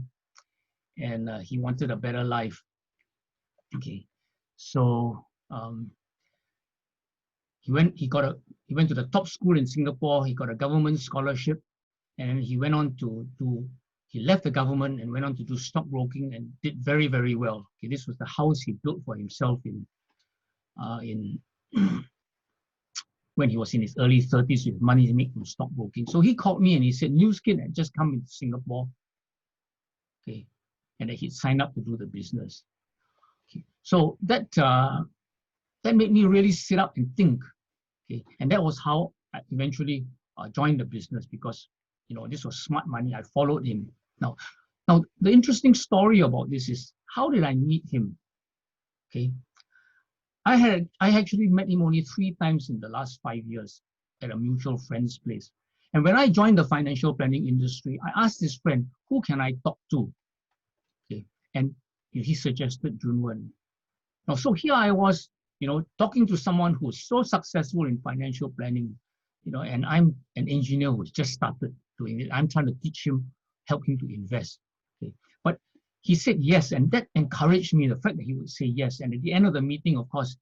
and he wanted a better life. Okay, so he went to the top school in Singapore. He got a government scholarship, and he went on he left the government and went on to do stockbroking and did very, very well. Okay, this was the house he built for himself in when he was in his early 30s with money he made from stockbroking. So he called me and he said, New Skin had just come into Singapore. Okay, and that he'd signed up to do the business. Okay, so that made me really sit up and think. Okay, and that was how I eventually joined the business, because this was smart money. I followed him. Now the interesting story about this is, how did I meet him? Okay, I actually met him only 3 times in the last 5 years at a mutual friend's place. And when I joined the financial planning industry, I asked this friend, who can I talk to? Okay, and he suggested Junwen. Now, so here I was, talking to someone who's so successful in financial planning, and I'm an engineer who's just started doing it. I'm trying to teach him, help him to invest. Okay, but he said yes, and that encouraged me, the fact that he would say yes. And at the end of the meeting, of course,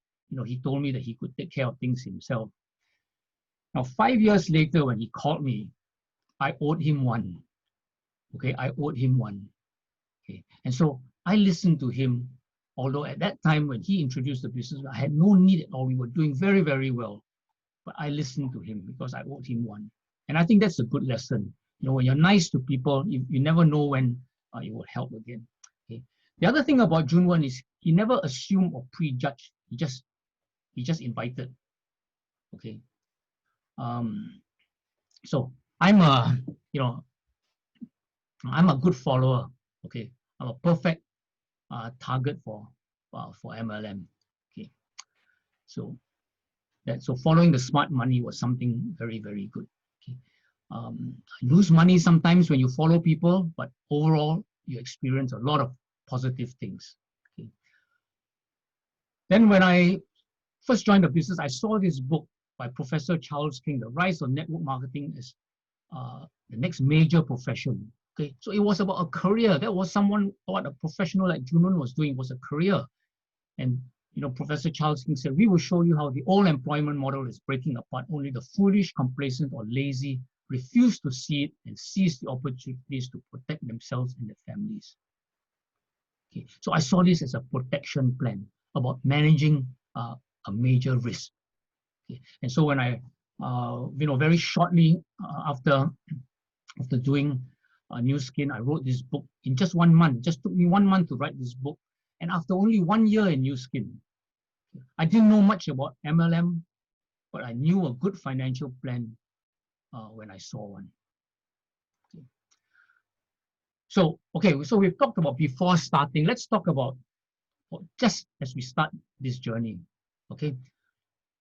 he told me that he could take care of things himself. Now, 5 years later, when he called me, I owed him one. Okay, I owed him one. Okay, and so I listened to him, although at that time when he introduced the business, I had no need at all. We were doing very, very well. But I listened to him because I owed him one. And I think that's a good lesson. When you're nice to people, you never know when it will help again. Okay. The other thing about Junwen is he never assumed or prejudged. He just invited. Okay. So I'm a good follower. Okay. I'm a perfect target for MLM. Okay. So following the smart money was something very, very good. Okay. Lose money sometimes when you follow people, but overall you experience a lot of positive things. Okay. Then when I first joined the business, I saw this book by Professor Charles King, The Rise of Network Marketing as the next major profession. Okay, so it was about a career. That was what a professional like Junwen was doing, was a career. And Professor Charles King said, we will show you how the old employment model is breaking apart. Only the foolish, complacent, or lazy refuse to see it and seize the opportunities to protect themselves and their families. Okay, so I saw this as a protection plan about managing a major risk. Okay, and so when I, very shortly after doing New Skin, I wrote this book in just 1 month. It just took me 1 month to write this book. And after only 1 year in New Skin, I didn't know much about MLM, but I knew a good financial plan when I saw one. Okay. So we've talked about before starting. Let's talk about just as we start this journey. Okay.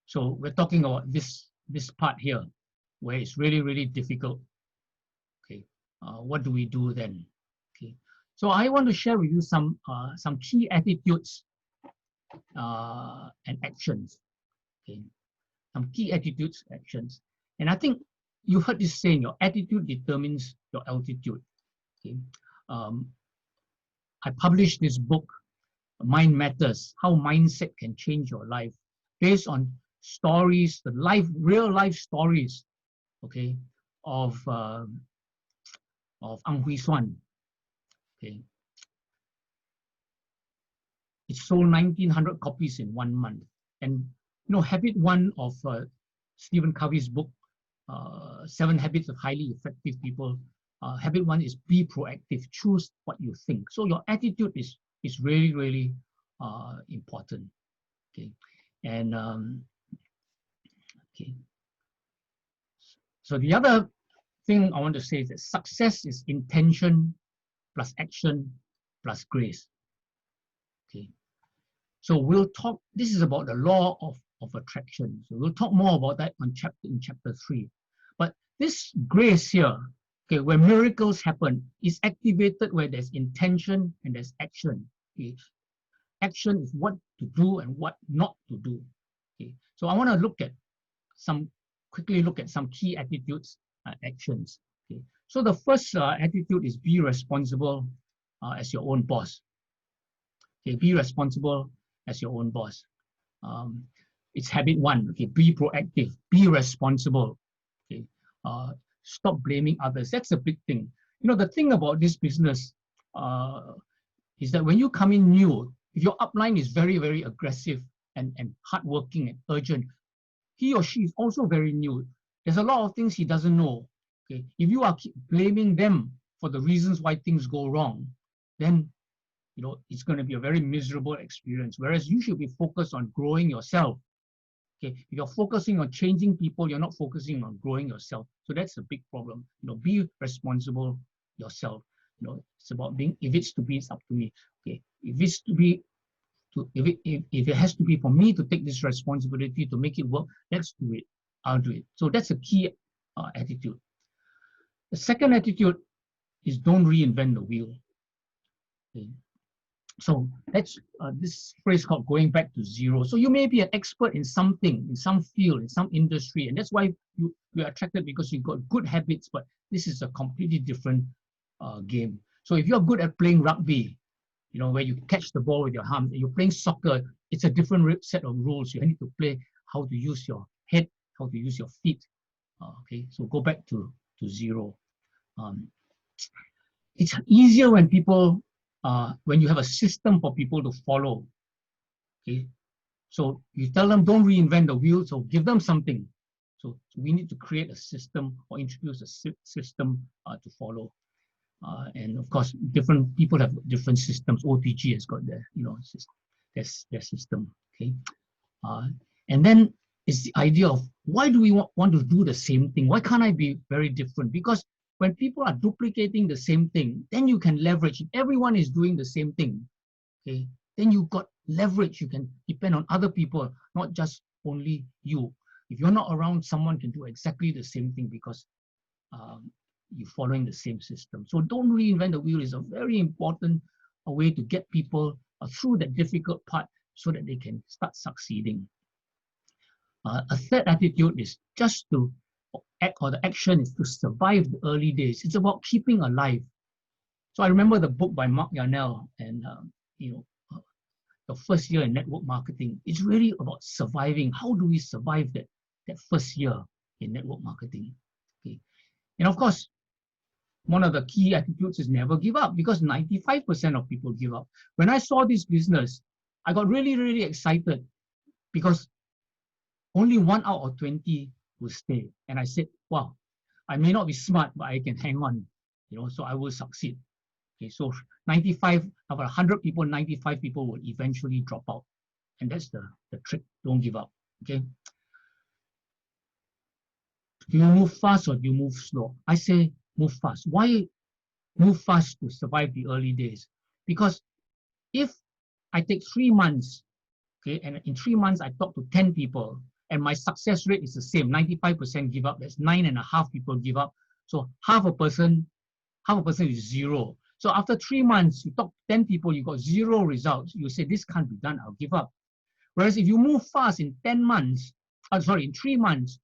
So we're talking about this part here, where it's really, really difficult. Okay. What do we do then? Okay. So I want to share with you some key attitudes and actions. Okay, some key attitudes, actions, and I think you heard this saying: your attitude determines your altitude. Okay, I published this book, Mind Matters, How Mindset Can Change Your Life, based on stories, the real life stories, okay, of Ang Hui Suan. Okay. It sold 1,900 copies in 1 month. And habit one of Stephen Covey's book, 7 Habits of Highly Effective People. Habit one is be proactive. Choose what you think. So your attitude is really, really important. Okay, and okay. So the other thing I want to say is that success is intention plus action plus grace. Okay. So we'll talk, this is about the law of attraction. So we'll talk more about that in chapter 3. But this grace here, okay, where miracles happen, is activated where there's intention and there's action. Okay. Action is what to do and what not to do. Okay. So I want to quickly look at some key attitudes, actions. Okay. So the first attitude is be responsible as your own boss. Okay, be responsible as your own boss. It's habit one. Okay, be proactive, be responsible. Okay, stop blaming others. That's a big thing. The thing about this business is that when you come in new, if your upline is very, very aggressive and hardworking and urgent, he or she is also very new. There's a lot of things he doesn't know. Okay, if you are keep blaming them for the reasons why things go wrong, then it's going to be a very miserable experience. Whereas you should be focused on growing yourself. Okay, if you're focusing on changing people, you're not focusing on growing yourself. So that's a big problem. Be responsible yourself. It's about being. If it's to be, it's up to me. Okay, if it's to be, if it has to be for me to take this responsibility to make it work, let's do it. I'll do it. So that's a key attitude. The second attitude is don't reinvent the wheel. Okay. So that's this phrase called going back to zero. So you may be an expert in something, in some field, in some industry, and that's why you're attracted because you've got good habits, but this is a completely different game. So if you're good at playing rugby, where you catch the ball with your arms, you're playing soccer, it's a different set of rules. You need to play how to use your head, how to use your feet. Okay, so go back to zero. It's easier when people when you have a system for people to follow. Okay, so you tell them don't reinvent the wheel, so give them something. So we need to create a system or introduce a system to follow. And of course, different people have different systems. OTG has got their their system. Okay, and then it's the idea of why do we want to do the same thing? Why can't I be very different? Because when people are duplicating the same thing, then you can leverage. If everyone is doing the same thing, okay, then you've got leverage. You can depend on other people, not just only you. If you're not around, someone can do exactly the same thing because you're following the same system. So don't reinvent the wheel is a very important way to get people through that difficult part so that they can start succeeding. A third attitude is just to act, or the action is to survive the early days. It's about keeping alive. So I remember the book by Mark Yarnell and the first year in network marketing. It's really about surviving. How do we survive that first year in network marketing? Okay, and of course, one of the key attitudes is never give up, because 95% of people give up. When I saw this business, I got really, really excited because only 1 out of 20 will stay. And I said, wow, I may not be smart, but I can hang on, so I will succeed. Okay, so 95, out of 100 people, 95 people will eventually drop out. And that's the trick, don't give up, okay? Do you move fast or do you move slow? I say move fast. Why move fast to survive the early days? Because if I take 3 months, okay, and in 3 months I talk to 10 people, and my success rate is the same, 95% give up, that's 9.5 people give up. So half a person is zero. So after 3 months, you talk to 10 people, you got 0 results. You say, this can't be done, I'll give up. Whereas if you move fast in 10 months, in 3 months,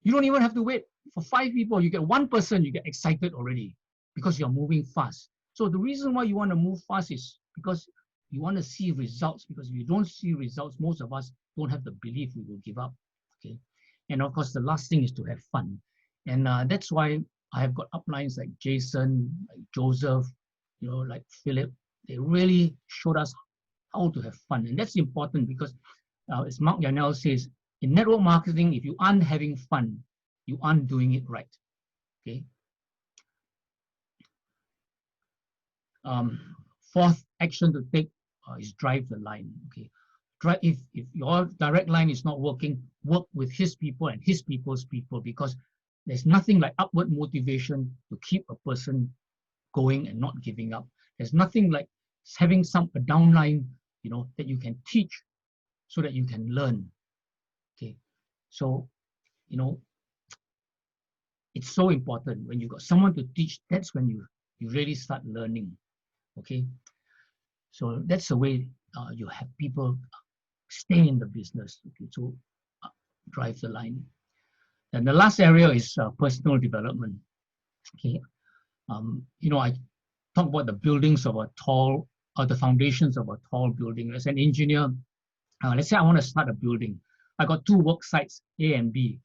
you don't even have to wait for 5 people. You get 1 person, you get excited already because you're moving fast. So the reason why you want to move fast is because you want to see results, because if you don't see results, most of us don't have the belief we will give up. Okay. And of course, the last thing is to have fun. And that's why I have got uplines like Jason, like Joseph, like Philip. They really showed us how to have fun. And that's important because as Mark Yarnell says, in network marketing, if you aren't having fun, you aren't doing it right. Okay. Fourth action to take is drive the line. Okay. If your direct line is not working, work with his people and his people's people, because there's nothing like upward motivation to keep a person going and not giving up. There's nothing like having a downline, that you can teach so that you can learn. Okay. So, it's so important when you got someone to teach. That's when you really start learning. Okay. So that's the way you have people stay in the business. Okay. So drive the line. And the last area is personal development. Okay. I talk about the buildings of the foundations of a tall building. As an engineer, let's say I want to start a building. I got 2 work sites, A and B.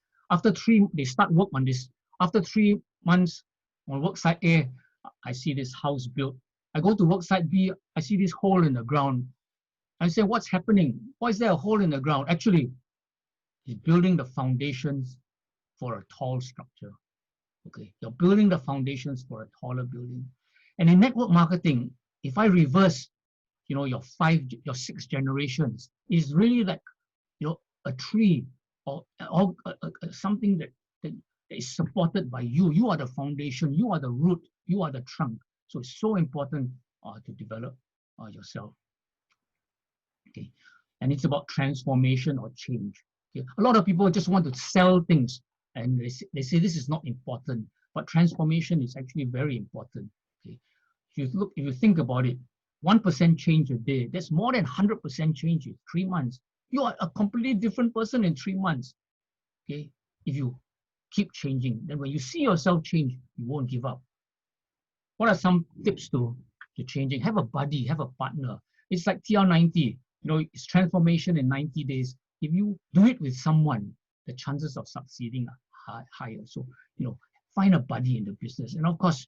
They start work on this. After 3 months on work site A, I see this house built. I go to work site B, I see this hole in the ground. I say, what's happening? Why is there a hole in the ground? Actually, it's building the foundations for a tall structure. Okay, you're building the foundations for a taller building. And in network marketing, if I reverse, your 6 generations, is really like, a tree or something that is supported by you. You are the foundation, you are the root, you are the trunk. So it's so important to develop yourself. Okay, and it's about transformation or change. Okay? A lot of people just want to sell things, and they say this is not important, but transformation is actually very important. Okay, if you think about it, 1% change a day, that's more than 100% change in 3 months. You are a completely different person in 3 months. Okay, if you keep changing, then when you see yourself change, you won't give up. What are some tips to changing? Have a buddy, have a partner. It's like TR90, it's transformation in 90 days. If you do it with someone, the chances of succeeding are higher. So, find a buddy in the business. And of course,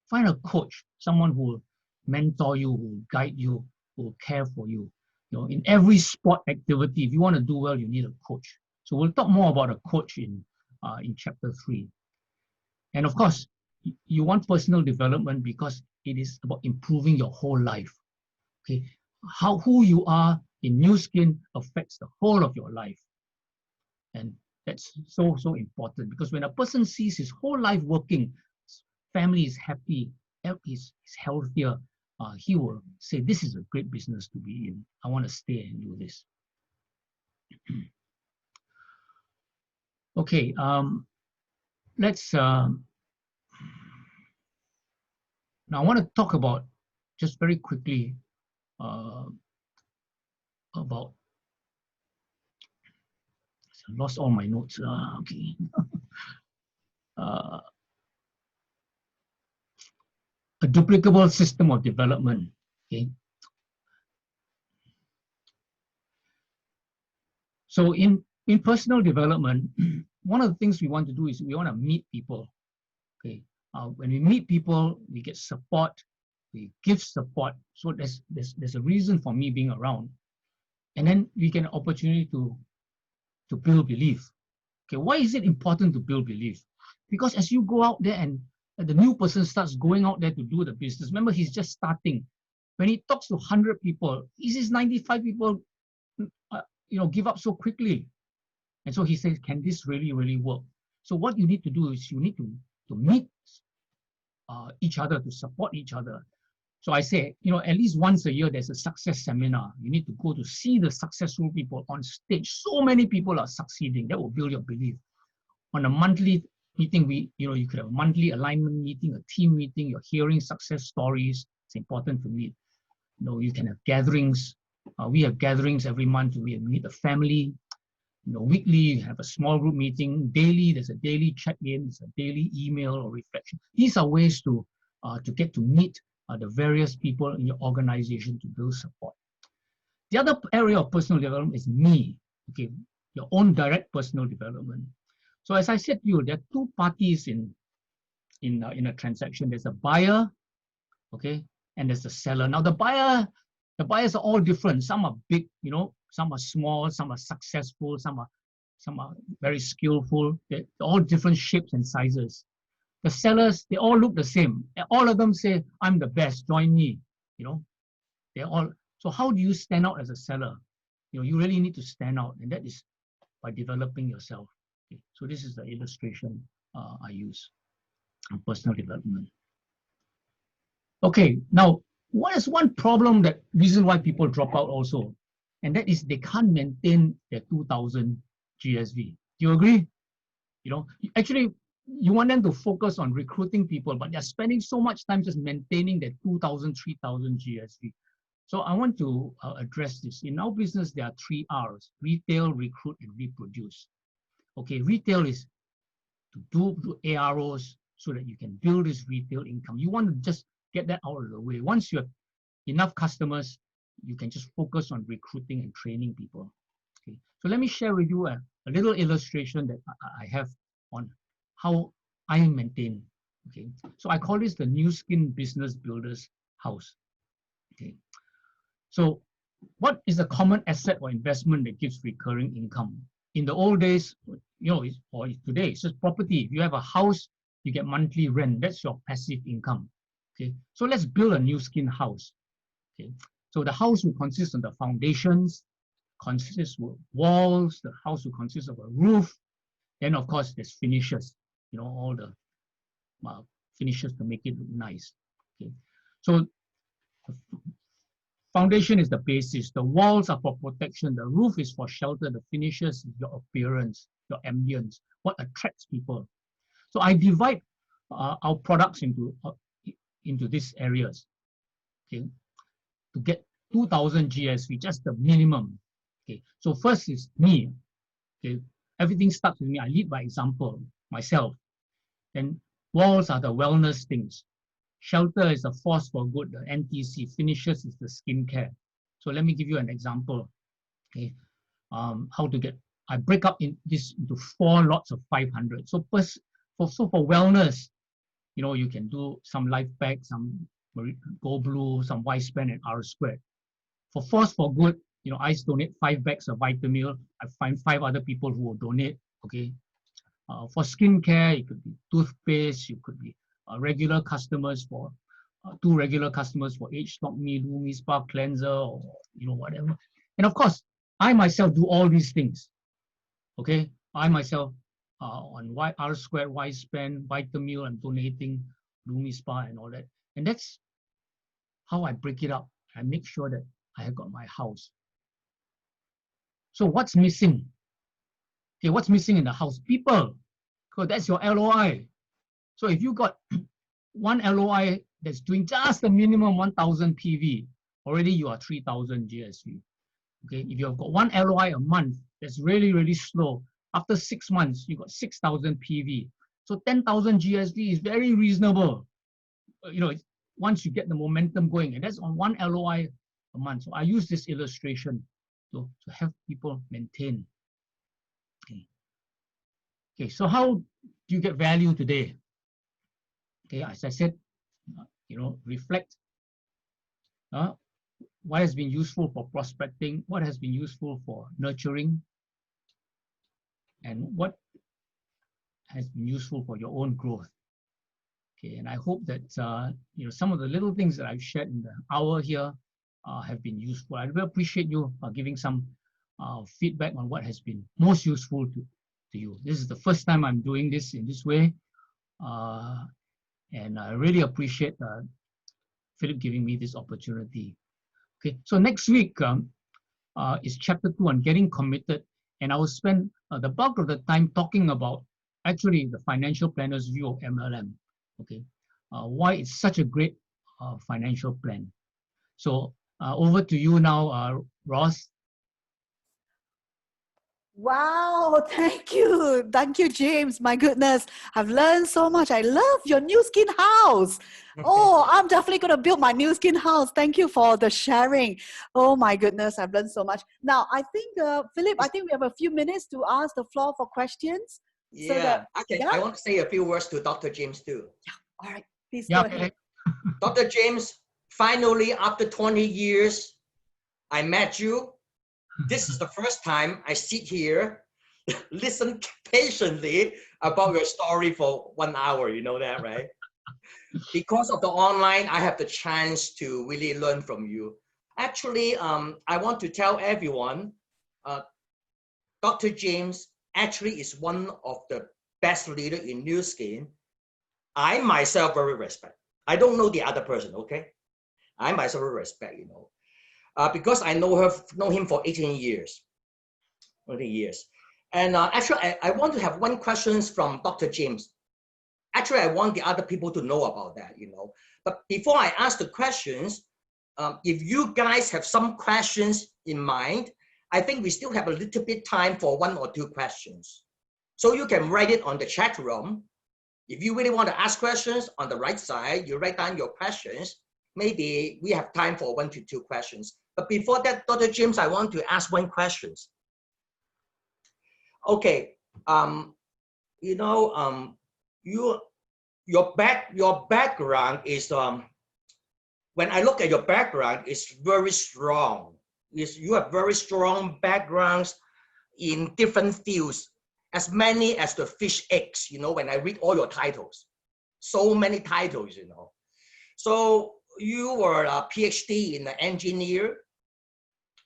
find a coach, someone who will mentor you, who will guide you, who will care for you. In every sport activity, if you want to do well, you need a coach. So we'll talk more about a coach in chapter 3. And of course, you want personal development because it is about improving your whole life. Okay, who you are in New Skin affects the whole of your life, and that's so important, because when a person sees his whole life working, his family is happy, he's healthier, he will say, this is a great business to be in. I want to stay and do this. Okay, let's now I want to talk about, just very quickly, about, I lost all my notes. Okay. A duplicable system of development. Okay. So in personal development, one of the things we want to do is we want to meet people. Okay. When we meet people, we get support, we give support. So there's a reason for me being around. And then we get an opportunity to build belief. Okay, why is it important to build belief? Because as you go out there and the new person starts going out there to do the business, remember, he's just starting. When he talks to 100 people, he sees 95 people give up so quickly. And so he says, can this really, really work? So what you need to do is you need to meet each other, to support each other. So I say, at least once a year, there's a success seminar. You need to go to see the successful people on stage. So many people are succeeding. That will build your belief. On a monthly meeting, you could have a monthly alignment meeting, a team meeting. You're hearing success stories. It's important to meet. You can have gatherings. We have gatherings every month. We meet the family. Weekly, you have a small group meeting. Daily, there's a daily check-in. There's a daily email or reflection. These are ways to get to meet the various people in your organization to build support. The other area of personal development is me, okay, your own direct personal development. So as I said to you, there are two parties in a transaction. There's a buyer, okay, and there's the seller. Now the buyers are all different. Some are big, you know, some are small, some are successful, some are very skillful. They're all different shapes and sizes. The sellers, they all look the same. All of them say, I'm the best, join me. You know, they're all. So how do you stand out as a seller? You know, you really need to stand out, and that is by developing yourself. Okay, so this is the illustration I use on personal development. Okay, now what is one problem that reason why people drop out also, and that is they can't maintain their 2,000 GSV. Do you agree? You know, actually, you want them to focus on recruiting people, but they're spending so much time just maintaining their 2,000, 3,000 GSV. So I want to address this. In our business, there are 3 R's: retail, recruit, and reproduce. Okay, retail is to do AROs so that you can build this retail income. You want to just get that out of the way. Once you have enough customers, you can just focus on recruiting and training people. Okay, so let me share with you a little illustration that I have on how I maintain. Okay, so I call this the New Skin Business Builders House. Okay, so what is a common asset or investment that gives recurring income? In the old days, you know, or today, it's just property. If you have a house, you get monthly rent. That's your passive income. Okay, so let's build a new skin house. Okay, so the house will consist of the foundations, consists of walls. The house will consist of a roof. Then, of course, there's finishes. You know, all the finishes to make it look nice. Okay, so the foundation is the basis. The walls are for protection. The roof is for shelter. The finishes is your appearance, your ambience, what attracts people. So I divide our products into these areas. Okay, to get 2,000 GSV, just the minimum. Okay, so first is me. Okay, everything starts with me. I lead by example, myself. Then walls are the wellness things. Shelter is the force for good, the NTC. Finishes is the skincare. So let me give you an example. Okay, how to get. I break up into 4 lots of 500. So for wellness, you know, you can do some life pack, some Go Blue, some Y Span, and R Squared. For force for good, you know, I donate 5 bags of Vitamil. I find 5 other people who will donate. Okay. For skincare, it could be toothpaste. You could be regular customers for 2 regular customers for Age Stop Me, Lumi Spa Cleanser, or you know, whatever. And of course, I myself do all these things. Okay, I myself on R Squared, Y Span, Vitamil, I'm donating Lumi Spa and all that. And that's how I break it up. I make sure that I have got my house. So what's missing? Okay, what's missing in the house? People. So that's your LOI. So if you got one LOI that's doing just the minimum 1,000 PV, already you are 3,000 GSV. Okay, if you've got one LOI a month, that's really, really slow. After 6 months, you got 6,000 PV. So 10,000 GSV is very reasonable. You know, once you get the momentum going, and that's on one LOI a month. So I use this illustration to help people maintain. Okay. Okay, so how do you get value today? Okay, as I said, you know, reflect what has been useful for prospecting, what has been useful for nurturing, and what has been useful for your own growth. Okay, and I hope that you know, some of the little things that I've shared in the hour here have been useful. I really appreciate you giving some feedback on what has been most useful to you. This is the first time I'm doing this in this way, and I really appreciate Philip giving me this opportunity. Okay, so next week is chapter 2 on getting committed, and I will spend the bulk of the time talking about actually the financial planner's view of MLM. Okay, why it's such a great financial plan. So over to you now, Ross. Wow, thank you. Thank you, James. My goodness, I've learned so much. I love your new skin house. Oh, I'm definitely going to build my new skin house. Thank you for the sharing. Oh, my goodness, I've learned so much. Now, I think, Philip, I think we have a few minutes to ask the floor for questions. So Yeah, that, I want to say a few words to Dr. James too. all right, please Yeah, go ahead. Dr. James, finally, after 20 years, I met you. This is the first time I sit here, listen patiently about your story for 1 hour. You know that, right? Because of the online, I have the chance to really learn from you. Actually, I want to tell everyone, Dr. James actually is one of the best leader in Nu Skin. I myself very respect. I don't know the other person, okay? I myself very respect, you know, because I know him for 18 years. 20 years. And actually, I want to have one question from Dr. James. Actually, I want the other people to know about that, you know. But before I ask the questions, if you guys have some questions in mind, I think we still have a little bit time for 1 or 2 questions. So you can write it on the chat room. If you really want to ask questions on the right side, you write down your questions. Maybe we have time for 1 to 2 questions. But before that, Dr. James, I want to ask one question. Okay, you know, your background is when I look at your background, it's very strong. You have very strong backgrounds in different fields, as many as the fish eggs. You know, when I read all your titles, so many titles. You know, so you were a PhD in the engineer.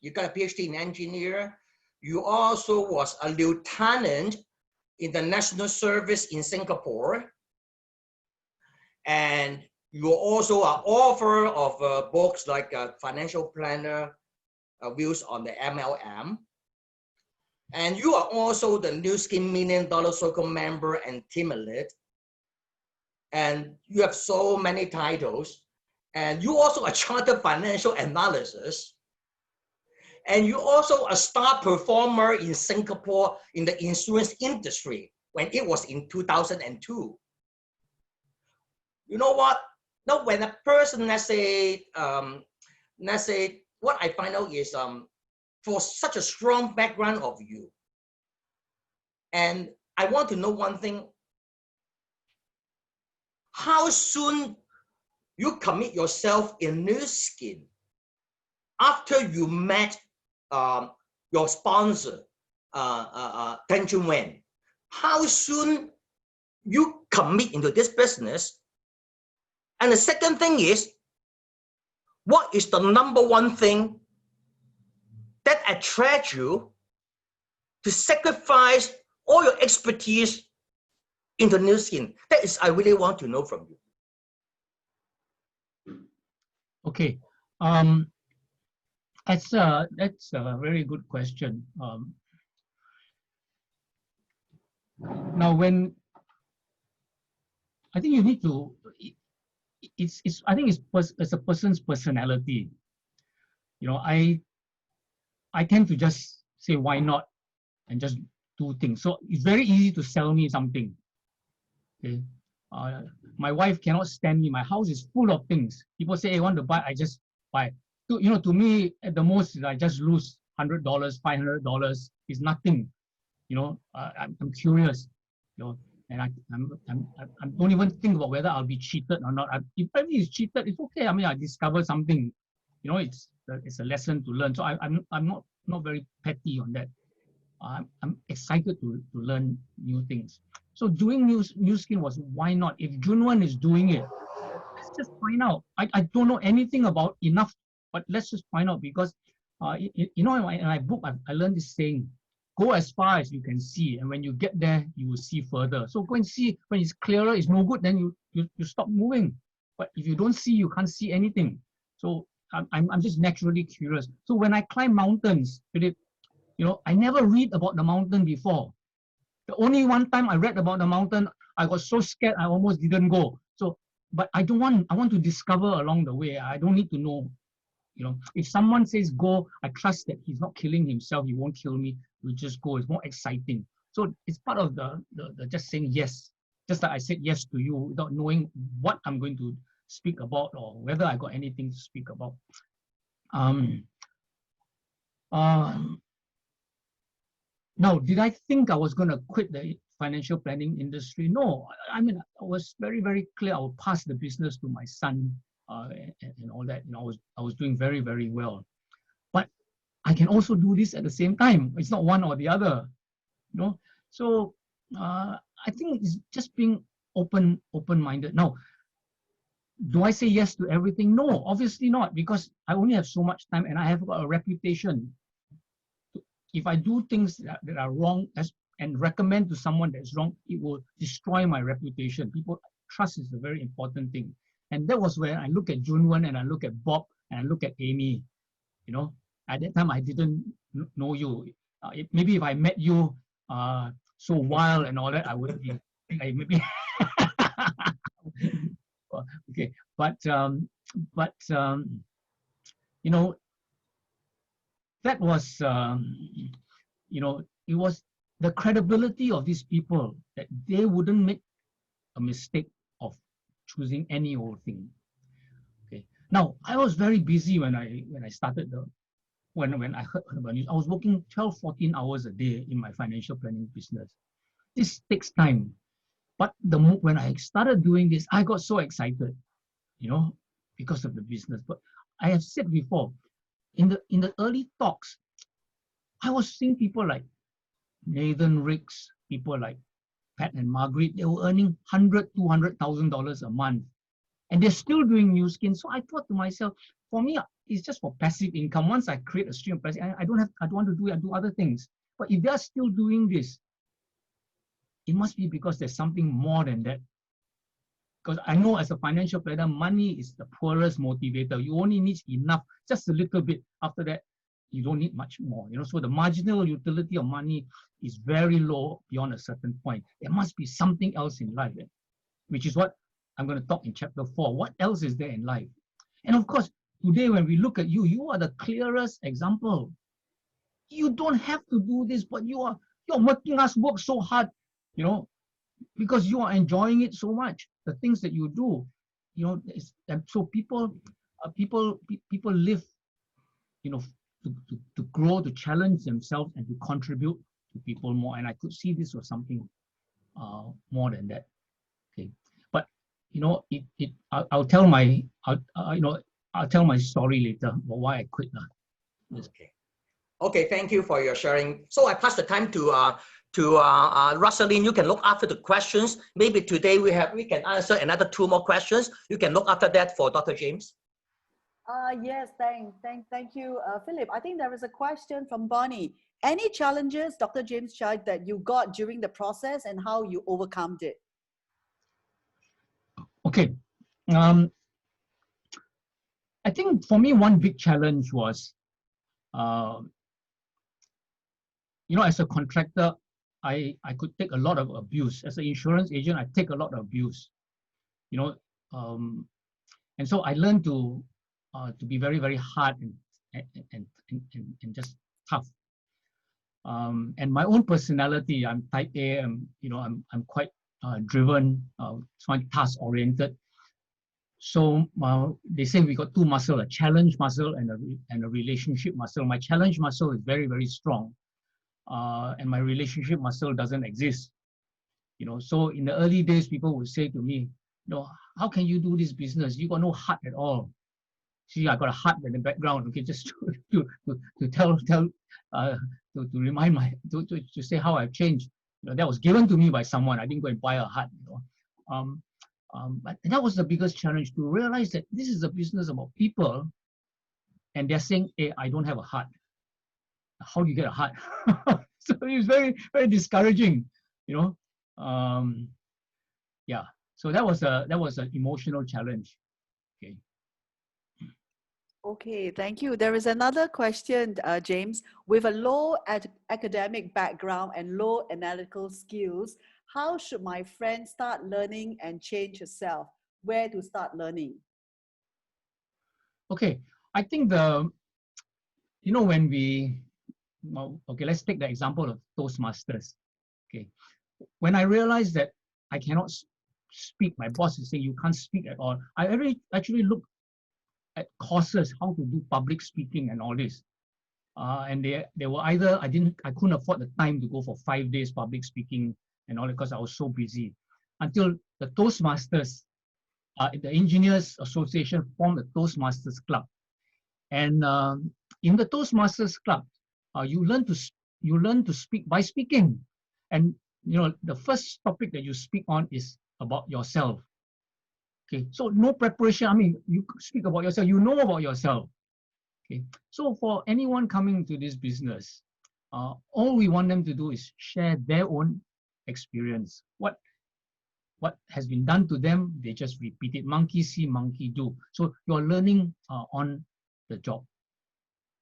You got a PhD in engineer. You also was a lieutenant in the national service in Singapore. And you also are author of books like Financial Planner, Views on the MLM. And you are also the Nu Skin $1 Million Circle member and team lead. And you have so many titles. And you also a chartered financial analyst. And you also a star performer in Singapore in the insurance industry when it was in 2002. You know what? Now, when a person, let's say, what I find out is for such a strong background of you, and I want to know one thing: how soon you commit yourself in Nu Skin after you met your sponsor, Deng Junwen? How soon you commit into this business? And the second thing is, what is the #1 thing that attracts you to sacrifice all your expertise into Nu Skin? That is, I really want to know from you. Okay, that's a very good question. Now, when I think you need to, I think it's a person's personality. You know, I tend to just say why not and just do things. So it's very easy to sell me something. Okay, my wife cannot stand me. My house is full of things. People say, "Hey, I want to buy," I just buy. You know, to me, at the most, I just lose $100, $500 is nothing. You know, I'm curious. You know, and I don't even think about whether I'll be cheated or not. If everything is cheated, it's okay. I mean, I discovered something. You know, it's a lesson to learn. So I'm not very petty on that. I'm excited to learn new things. So doing Nu Skin was why not? If Junwan is doing it, let's just find out. I don't know anything about enough, but let's just find out because you know, in my book, I learned this saying: go as far as you can see, and when you get there, you will see further. So go and see. When it's clearer, it's no good, then you stop moving. But if you don't see, you can't see anything. So I'm just naturally curious. So when I climb mountains, you know, I never read about the mountain before. The only one time I read about the mountain, I got so scared I almost didn't go. So, but I want to discover along the way. I don't need to know. You know, if someone says go, I trust that he's not killing himself, he won't kill me. we just go. It's more exciting. So it's part of the just saying yes. Just like I said yes to you without knowing what I'm going to speak about or whether I got anything to speak about. Now, did I think I was going to quit the financial planning industry? No, I mean, I was very, very clear. I would pass the business to my son and all that. You know, I was doing very, very well. But I can also do this at the same time. It's not one or the other, you know. So I think it's just being open-minded. Now, do I say yes to everything? No, obviously not, because I only have so much time and I have got a reputation. If I do things that are wrong and recommend to someone that's wrong, it will destroy my reputation. People, trust is a very important thing. And that was when I look at Junwen and I look at Bob and I look at Amy. You know, at that time I didn't know you. Maybe if I met you so wild and all that, I would be maybe. Okay, but you know, that was you know, it was the credibility of these people that they wouldn't make a mistake of choosing any old thing. Okay. Now I was very busy when I started when I heard about news. I was working 12, 14 hours a day in my financial planning business. This takes time. But when I started doing this, I got so excited, you know, because of the business. But I have said before, in the early talks, I was seeing people like Nathan Ricks, people like Pat and Margaret. They were earning $100,000, $200,000 a month, and they're still doing new skin. So I thought to myself, for me, it's just for passive income. Once I create a stream of passive, I don't want to do it. I do other things. But if they're still doing this, it must be because there's something more than that. Because I know as a financial planner, money is the poorest motivator. You only need enough, just a little bit. After that, you don't need much more. You know, so the marginal utility of money is very low beyond a certain point. There must be something else in life, which is what I'm going to talk in chapter 4. What else is there in life? And of course, today when we look at you, you are the clearest example. You don't have to do this, but you're making us work so hard, you know, because you are enjoying it so much. The things that you do, you know, and so people live, you know, to grow, to challenge themselves, and to contribute to people more. And I could see this was something more than that. Okay, but you know, I'll tell my story later about why I quit now. Okay. Okay, thank you for your sharing. So I pass the time to Rosalind. You can look after the questions. Maybe today we can answer another 2 more questions. You can look after that for Dr. James. Yes, thank you, Philip. I think there is a question from Bonnie. Any challenges, Dr. James Chia, that you got during the process and how you overcome it? Okay. I think for me, one big challenge was, you know, as a contractor, I could take a lot of abuse. As an insurance agent, I take a lot of abuse, you know, and so I learned to be very, very hard and just tough. And my own personality, I'm type A. You know, I'm quite driven, task oriented. So they say we got 2 muscles: a challenge muscle and a relationship muscle. My challenge muscle is very, very strong. And my relationship muscle doesn't exist, you know. So in the early days, people would say to me, you know, how can you do this business? You got no heart at all. See, I got a heart in the background. Okay, just to remind to say how I've changed. You know, that was given to me by someone. I didn't go and buy a heart. You know, but that was the biggest challenge, to realize that this is a business about people, and they're saying, "Hey, I don't have a heart. How do you get a heart?" So it's very, very discouraging, you know. Yeah. So that was an emotional challenge. Okay. Okay, thank you. There is another question, James. With a low academic background and low analytical skills, how should my friend start learning and change herself? Where to start learning? Okay, I think you know, when we okay, let's take the example of Toastmasters. Okay, when I realized that I cannot speak, my boss is saying you can't speak at all. I actually looked at courses, how to do public speaking and all this. And they were either I couldn't afford the time to go for 5 days public speaking and all, because I was so busy. Until the Toastmasters, the Engineers Association formed the Toastmasters Club, and in the Toastmasters Club, you learn to speak by speaking, and the first topic that you speak on is about yourself. Okay, so no preparation. I mean, you speak about yourself. You know about yourself. Okay, so for anyone coming to this business, all we want them to do is share their own experience. What has been done to them, they just repeat it. Monkey see, monkey do. So you're learning on the job.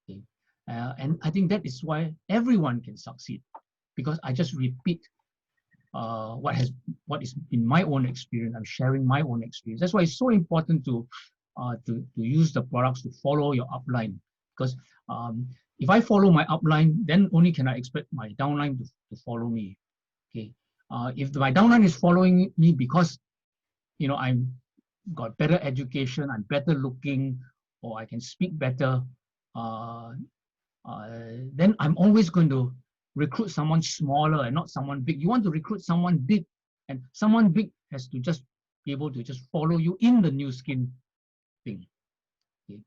Okay, and I think that is why everyone can succeed, because I just repeat what is in my own experience. I'm sharing my own experience. That's why it's so important to use the products to follow your upline, because if I follow my upline, then only can I expect my downline to follow me. Okay, if my downline is following me because I'm got better education, I'm better looking, or I can speak better, then I'm always going to recruit someone smaller and not someone big. You want to recruit someone big, and someone big has to just be able to just follow you in the new skin thing. Okay.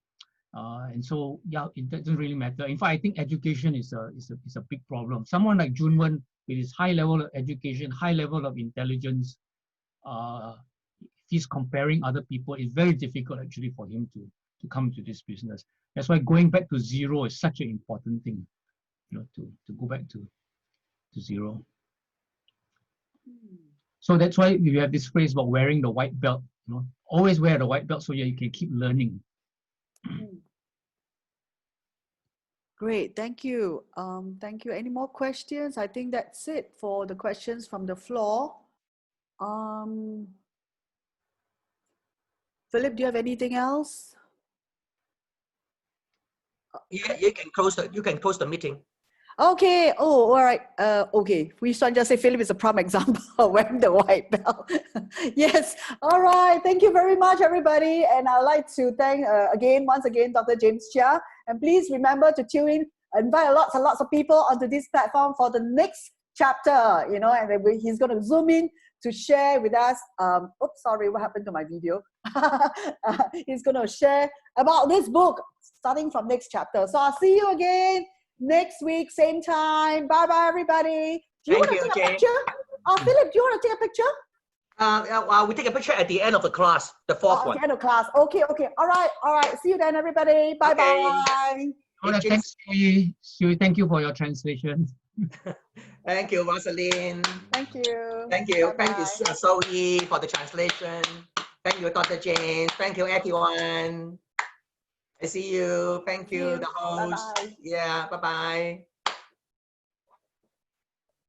And so, yeah, it doesn't really matter. In fact, I think education is a big problem. Someone like Junwen, with his high level of education, high level of intelligence, he's comparing other people. It's very difficult actually for him to come to this business. That's why going back to zero is such an important thing, to go back to zero. So that's why we have this phrase about wearing the white belt. Always wear the white belt so you can keep learning. Great, thank you. Thank you. Any more questions? I think that's it for the questions from the floor. Philip, do you have anything else? Yeah, you can close the meeting. Okay. Oh, all right. Okay. We should just say Philip is a prime example of wearing the white belt. Yes. All right. Thank you very much, everybody. And I'd like to thank once again, Dr. James Chia. And please remember to tune in, invite lots and lots of people onto this platform for the next chapter. And he's going to zoom in to share with us. Oops, sorry, what happened to my video? He's going to share about this book starting from next chapter. So I'll see you again next week, same time. Bye bye, everybody. Do you want to take a picture? Philip, do you want to take a picture? We take a picture at the end of the class, the fourth one. At the end of class. Okay. All right. See you then, everybody. Bye bye. Okay, thanks, Shui. Thank you for your translation. Thank you, Rosalind. Thank you. Thank you. Bye-bye. Thank you, Zoe, for the translation. Thank you, Dr. James. Thank you, everyone. I see you. Thank you, the host. Bye-bye. Yeah, bye-bye.